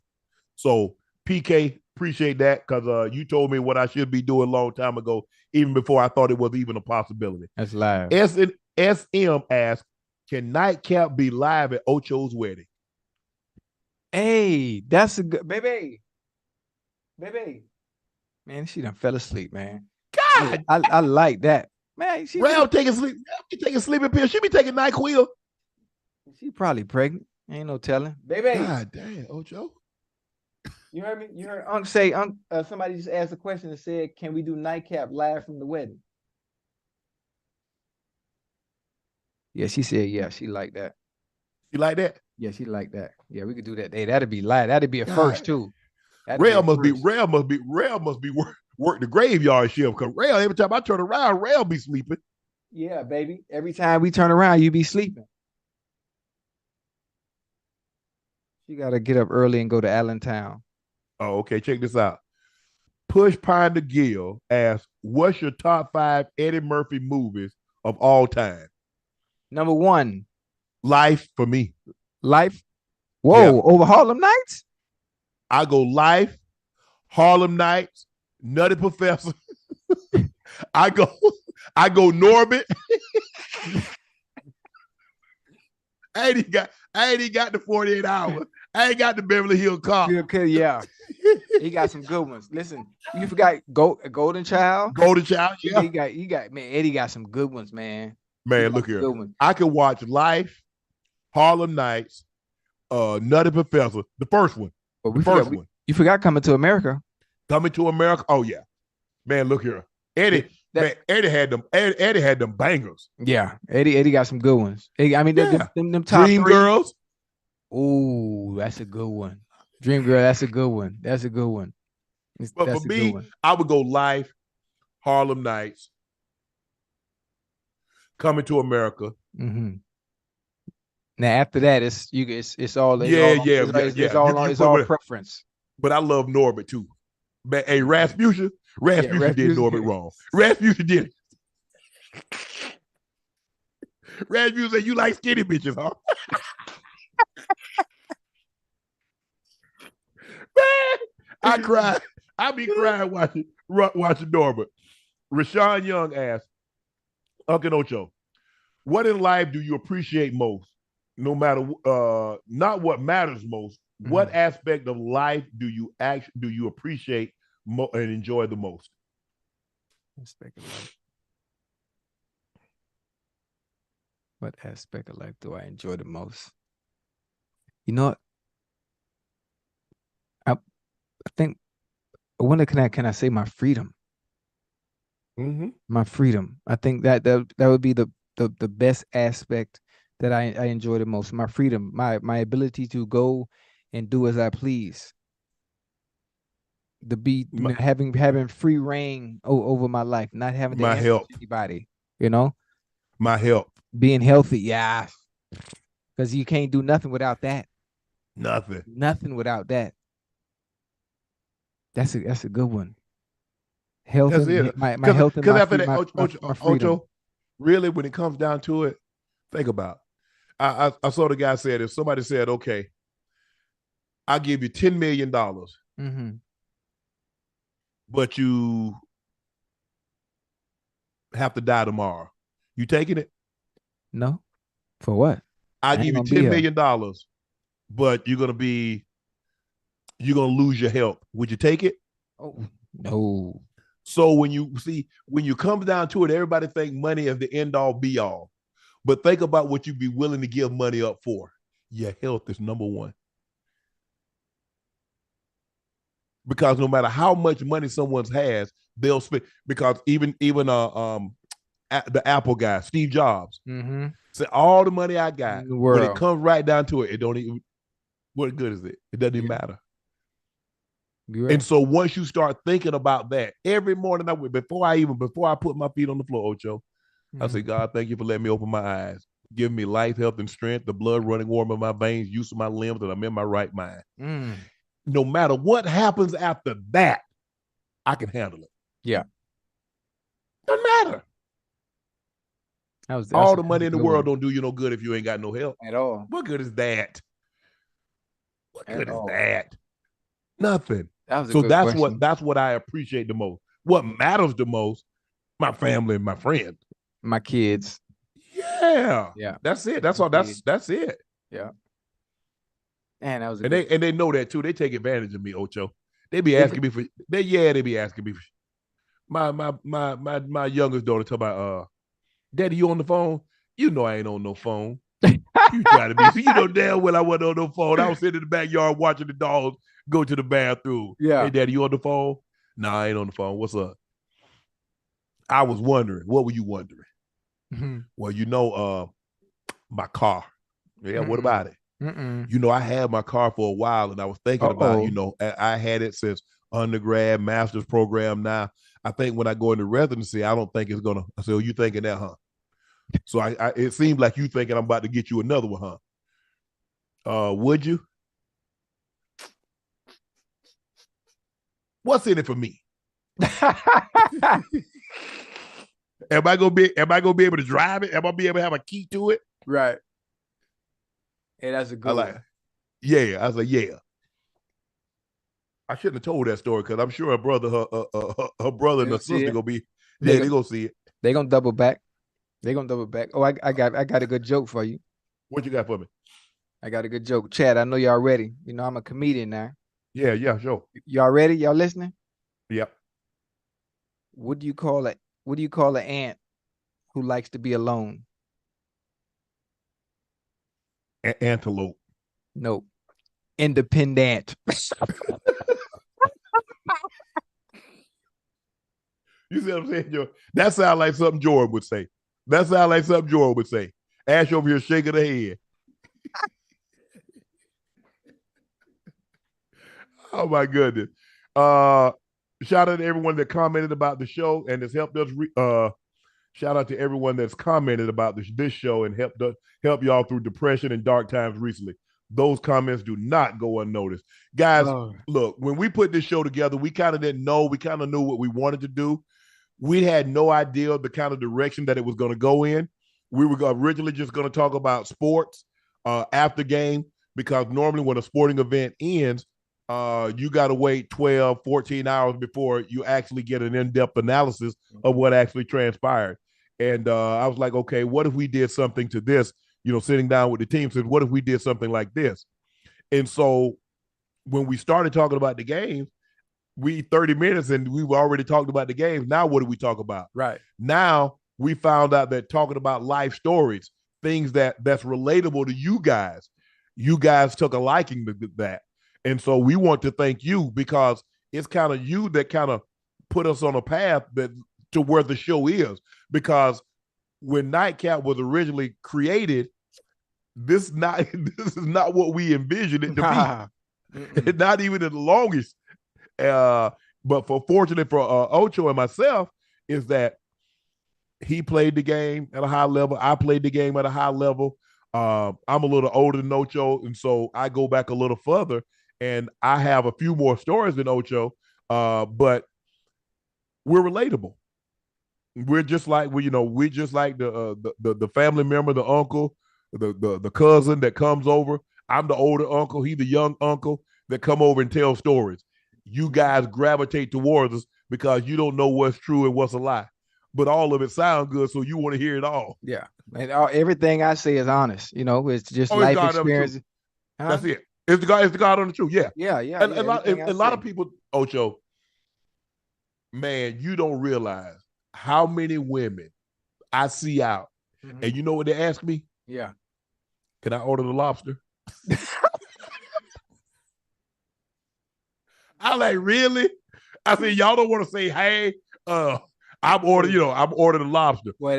So PK, Appreciate that because you told me what I should be doing a long time ago, even before I thought it was even a possibility. That's live. SM asked, can Nightcap be live at Ocho's wedding? Hey, that's a good baby. Man, she done fell asleep, man. God, I like that. Man, Rail taking sleep. She taking sleeping pills. She be taking NyQuil. She probably pregnant. Ain't no telling. Baby. God damn, Ocho. You heard me? You heard Unc say, somebody just asked a question and said, can we do Nightcap live from the wedding? Yeah, she said, yeah, she like that. You like that? Yeah, she like that. Yeah, we could do that. Hey, that'd be live. That'd be a first too. Rail must be work the graveyard shift because Rail, every time I turn around, Rail be sleeping. Yeah, baby. Every time we turn around, you be sleeping. She gotta get up early and go to Allentown. Oh, okay. Check this out. Push Pine to Gill asks, what's your top 5 Eddie Murphy movies of all time? Number 1. Life for me. Life? Whoa, over Harlem Nights? I go Life, Harlem Nights, Nutty Professor. I go Norbit. I ain't got the 48 hours. I ain't got the Beverly Hills Cop. Yeah. He got some good ones. Listen, you forgot Golden Child. Golden Child, yeah. He got man, Eddie got some good ones, man. Man, look here. I can watch Life, Harlem Nights, Nutty Professor, the first one. But you forgot Coming to America. Coming to America? Oh, yeah. Man, look here. Eddie had them bangers. Yeah, Eddie got some good ones. Them top Dream 3. Girls. Oh, that's a good one. Dream Girl, that's a good one. That's a good one. But for me, I would go Life, Harlem Nights, Coming to America. Mm-hmm. Now after that, it's all preference. But I love Norbit too. But hey, Rasputia did Norbit wrong. Rasputia did it. Rasputia said, you like skinny bitches, huh? Man, I cried. I be crying watching Norbit. Rashawn Young asked, Unc and Ocho, what in life do you appreciate most? No matter not what matters most, what aspect of life do you appreciate and enjoy the most? Aspect of life. What aspect of life do I enjoy the most? You know what? I think when can I say my freedom? Mm-hmm. My freedom. I think that would be the best aspect that I enjoy the most. My freedom, my ability to go and do as I please. Having free reign over my life, not having to answer to anybody. My health, being healthy, yeah, because you can't do nothing without that. Nothing without that. That's a good one. Health. That's it. My health and my Ocho, really, when it comes down to it, think about it. I saw the guy said, if somebody said, okay, I'll give you $10 million, but you have to die tomorrow, you taking it? No. For what? I'll give you $10 million, but you're gonna lose your health. Would you take it? Oh, no. So when you come down to it, everybody think money is the end all be all. But think about what you'd be willing to give money up for. Your health is number one. Because no matter how much money someone has, they'll spend. Because even the Apple guy, Steve Jobs, said, all the money I got, when it comes right down to it, it don't even, what good is it? It doesn't even matter. Right. And so once you start thinking about that, every morning before I put my feet on the floor, Ocho, I say, God, thank you for letting me open my eyes, giving me life, health, and strength, the blood running warm in my veins, use of my limbs, and I'm in my right mind. No matter what happens after that, I can handle it. Yeah. Doesn't matter. All the money in the world don't do you no good if you ain't got no help. At all. What good is that? What good is that? Nothing. That was a So good that's question. that's what I appreciate the most. What matters the most, my family and my friends. My kids. Yeah. Yeah. That's it. That's all. That's it. Yeah. Man, that was and they know that too. They take advantage of me, Ocho. They be asking me for they be asking me for my youngest daughter talk about Daddy, you on the phone? You know I ain't on no phone. You try to be, you know damn well I wasn't on no phone. I was sitting in the backyard watching the dogs go to the bathroom. Yeah. Hey Daddy, you on the phone? Nah, I ain't on the phone. What's up? I was wondering. What were you wondering? Mm-hmm. Well, you know, my car. Yeah, what about it? Mm-mm. You know, I had my car for a while and I was thinking about, you know, I had it since undergrad, master's program. Now, I think when I go into residency, I don't think it's going to. I said, oh, you thinking that, huh? So it seems like you thinking I'm about to get you another one, huh? Would you? What's in it for me? Am I gonna be able to drive it? Am I be able to have a key to it? Right. Hey, that's a good one. Yeah, I was like, yeah. I shouldn't have told that story because I'm sure her brother and her sister gonna be. Yeah, they gonna see it. They gonna double back. They gonna double back. Oh, I got a good joke for you. What you got for me? I got a good joke. Chad, I know y'all ready. You know I'm a comedian now. Yeah, sure. Y'all ready? Y'all listening? Yep. What do you call it? What do you call an ant who likes to be alone? Antelope. No. Independent. You see what I'm saying, Joe? That sounds like something Jordan would say. Ash over here shaking her head. Oh my goodness. Shout out to everyone that commented about the show and has helped us. Shout out to everyone that's commented about this show and help y'all through depression and dark times recently. Those comments do not go unnoticed. Guys, look, when we put this show together, we kind of didn't know. We kind of knew what we wanted to do. We had no idea the kind of direction that it was going to go in. We were originally just going to talk about sports after game because normally when a sporting event ends, you got to wait 12, 14 hours before you actually get an in-depth analysis of what actually transpired. And I was like, okay, what if we did something to this? You know, sitting down with the team said, what if we did something like this? And so when we started talking about the games, we 30 minutes and we've already talked about the games. Now what do we talk about? Right. Now we found out that talking about life stories, things that's relatable to you guys took a liking to that. And so we want to thank you because it's kind of you that kind of put us on a path to where the show is. Because when Nightcap was originally created, this is not what we envisioned it to be. Not even the longest. But fortunately for Ocho and myself is that he played the game at a high level. I played the game at a high level. I'm a little older than Ocho, and so I go back a little further. And I have a few more stories than Ocho, but we're relatable. We're just like the family member, the uncle, the cousin that comes over. I'm the older uncle. He's the young uncle that come over and tell stories. You guys gravitate towards us because you don't know what's true and what's a lie. But all of it sounds good, so you want to hear it all. Yeah. And everything I say is honest. You know, it's just life experience. Huh? That's it. It's the God on the truth. Yeah. Yeah. And a lot of people, Ocho, man, you don't realize how many women I see out. Mm-hmm. And you know what they ask me? Yeah. Can I order the lobster? I like, really? I said, y'all don't want to say, hey, I'm ordering the lobster. Well,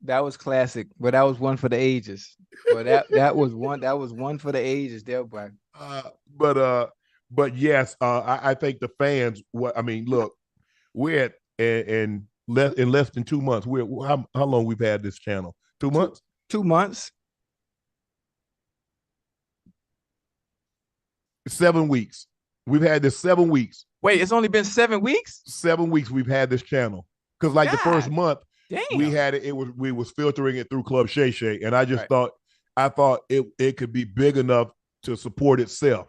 that was classic. But that was one for the ages. Well, that was one for the ages there, boy. But yes, I think the fans. Look, we're in less than 2 months. How long we've had this channel? 2 months. 2 months. 7 weeks. We've had this 7 weeks. Wait, it's only been 7 weeks? 7 weeks we've had this channel. Because the first month, damn. We had it. We was filtering it through Club Shay Shay, and I just thought it could be big enough to support itself.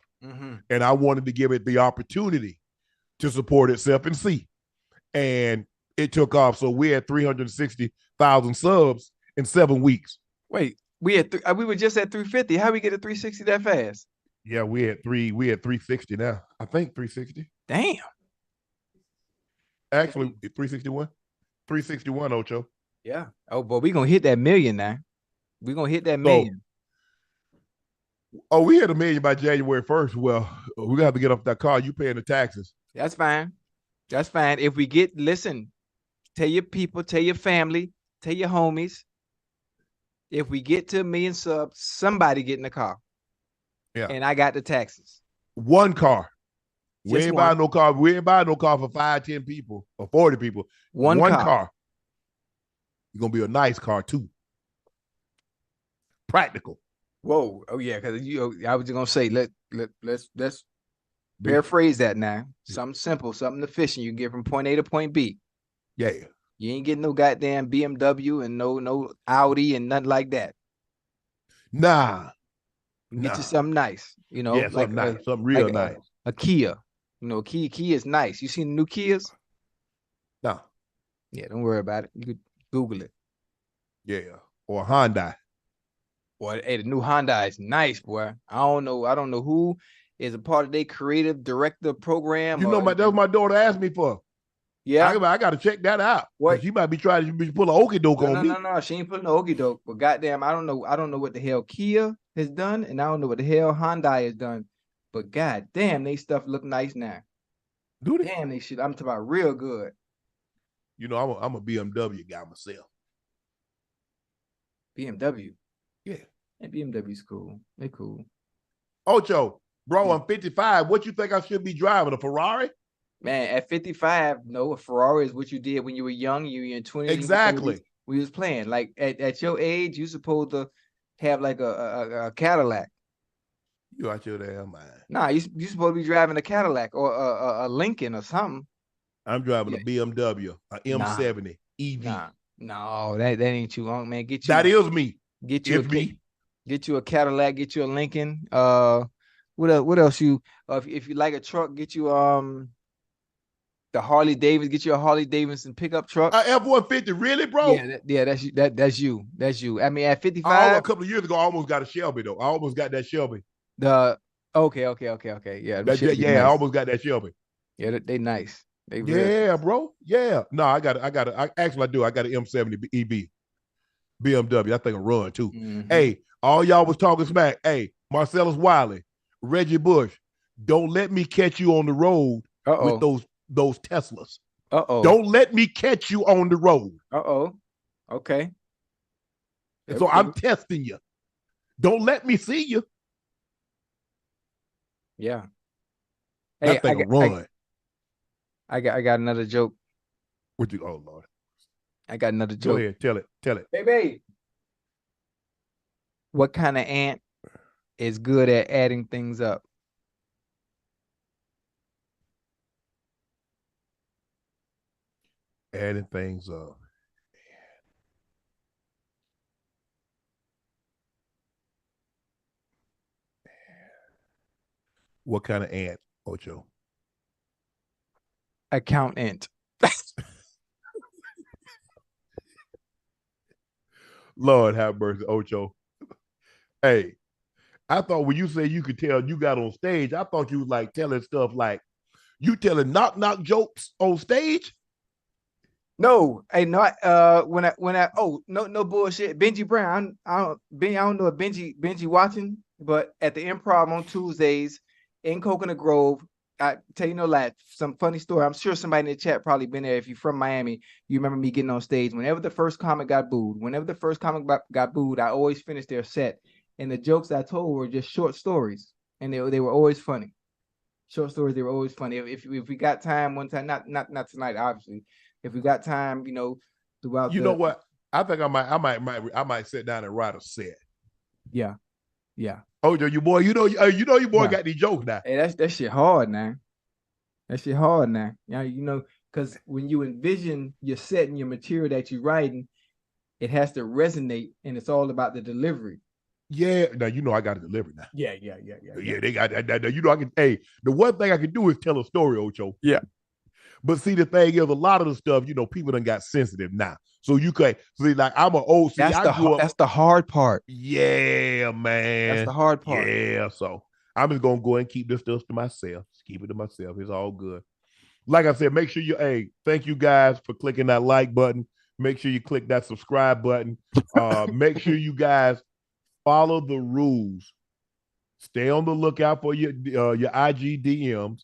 And I wanted to give it the opportunity to support itself and see. And it took off. So we had 360,000 subs in 7 weeks. Wait, we were just at 350. How we get to 360 that fast? Yeah, we had 360 now. I think 360. Damn. Actually, 361. 361, Ocho. Yeah. Oh, but we're gonna hit that million now. We're gonna hit that million. Oh, we hit $1 million by January 1st. Well, we're gonna have to get off that car. You paying the taxes. That's fine. That's fine. If we get, listen, tell your people, tell your family, tell your homies. If we get to 1 million subs, somebody get in the car. Yeah. And I got the taxes. One car. We Just ain't one. buying no car. We ain't buying no car for 5, 10 people or 40 people. One car. It's gonna be a nice car too. Practical. Whoa. Oh yeah, because I was just gonna say, let's paraphrase that now. Something simple, something efficient. You can get from point A to point B. Yeah. You ain't getting no goddamn BMW and no Audi and nothing like that. Nah. Get you something nice. You know, yeah, something nice, something real nice. A Kia. You know, Kia is nice. You seen the new Kias? No. Yeah, don't worry about it. You could Google it. Yeah. Or a Hyundai. Boy, hey, the new Hyundai is nice, boy. I don't know who is a part of their creative director program. You know, that was my daughter asked me for. Yeah. I got to check that out. What? She might be trying to pull an okie doke on me. No. She ain't putting no okie doke. But goddamn, I don't know what the hell Kia has done, and I don't know what the hell Hyundai has done. But goddamn, they stuff look nice now. Do they? Damn, they shit. I'm talking about real good. You know, I'm a BMW guy myself. BMW. Yeah. And BMW's cool. They cool. Ocho, bro, I'm 55. What you think I should be driving? A Ferrari? Man, at 55, no, a Ferrari is what you did when you were young. You were in 20s. Exactly. We was playing. Like at your age, you supposed to have like a Cadillac. You out your damn mind. Nah, you supposed to be driving a Cadillac or a Lincoln or something. I'm driving a BMW, a M70 EV. Nah, no, that ain't you, Unc, man. That is me. Get you me. Get you a Cadillac, get you a Lincoln. What else you if you like a truck, get you the Harley Davidson, get you a Harley Davidson pickup truck. F-150, really, bro? Yeah, that's you. That's you. I mean, at 55. A couple of years ago, I almost got a Shelby though. I almost got that Shelby. Okay. Yeah. I almost got that Shelby. Yeah, they nice. They bro. Yeah. No, I got actually I do. I got an M70 EV. BMW. I think a run too. Mm-hmm. Hey, all y'all was talking smack. Hey, Marcellus Wiley, Reggie Bush, don't let me catch you on the road with those Teslas. Don't let me catch you on the road. Okay. And so I'm testing you. Don't let me see you. Yeah. Hey, I run. I got another joke. What you? Oh Lord. I got another joke. Go ahead, tell it. Baby. What kind of ant is good at adding things up? Adding things up. What kind of ant, Ocho? Accountant. Lord have mercy, Ocho. Hey, I thought when you said you could tell you got on stage, I thought you was like telling stuff like you telling knock jokes on stage. No, hey, no. No bullshit. Benji Brown. I don't know if Benji watching, but at the Improv on Tuesdays in Coconut Grove, I tell you no lie, some funny story. I'm sure somebody in the chat probably been there. If you're from Miami, you remember me getting on stage. Whenever the first comic got booed, I always finished their set. And the jokes I told were just short stories. And they were always funny. Short stories, they were always funny. If we got time one time, not tonight, obviously. If we got time, throughout know what? I think I might sit down and write a set. Yeah. Oh, you boy, your boy got these jokes now. Hey, that shit hard now. Yeah, because when you envision your set and your material that you're writing, it has to resonate, and it's all about the delivery. Yeah, now you know I got to deliver now. Yeah. They got that. You know I can. Hey, the one thing I can do is tell a story, Ocho. Yeah. But see, the thing is, a lot of the stuff, people done got sensitive now. So you can't see, like I'm an old. See, that's the hard part. Yeah, man. That's the hard part. Yeah, so I'm just gonna go and keep this stuff to myself. Just keep it to myself. It's all good. Like I said, make sure thank you guys for clicking that like button. Make sure you click that subscribe button. Make sure you guys follow the rules. Stay on the lookout for your IG DMs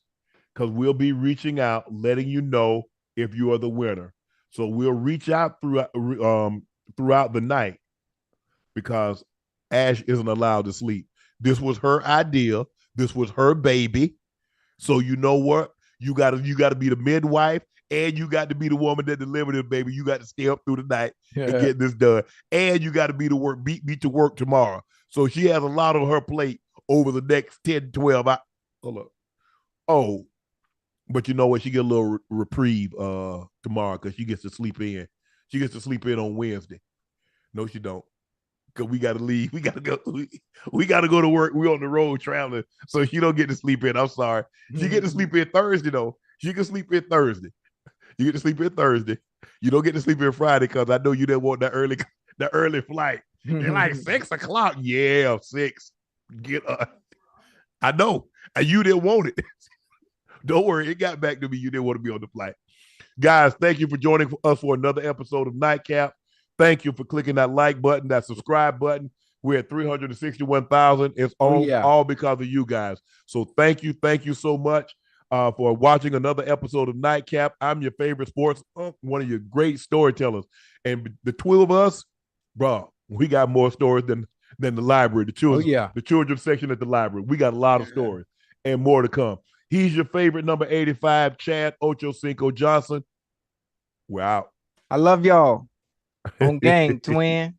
because we'll be reaching out, letting you know if you are the winner. So we'll reach out throughout the night because Ash isn't allowed to sleep. This was her idea. This was her baby. So you know what? You gotta be the midwife, and you got to be the woman that delivered it, baby. You got to stay up through the night and get this done. And you got to be to work, beat to work tomorrow. So she has a lot on her plate over the next 10, 12 hours. Hold up. Oh, but you know what? She get a little reprieve tomorrow because she gets to sleep in. She gets to sleep in on Wednesday. No, she don't. Because we got to leave. We got to go. We got to go to work. We're on the road traveling. So she don't get to sleep in. I'm sorry. She get to sleep in Thursday, though. She can sleep in Thursday. You get to sleep in Thursday. You don't get to sleep in Friday because I know you didn't want that early flight. They're like 6 o'clock. Yeah, 6. Get up. I know. And you didn't want it. Don't worry. It got back to me. You didn't want to be on the flight. Guys, thank you for joining us for another episode of Nightcap. Thank you for clicking that like button, that subscribe button. We're at 361,000. It's all because of you guys. So thank you so much for watching another episode of Nightcap. I'm your favorite sports, one of your great storytellers. And the two of us, bro, we got more stories than the library, the children's section at the library. We got a lot of stories and more to come. He's your favorite number 85, Chad Ochocinco Johnson. We're out. I love y'all. On gang, twin.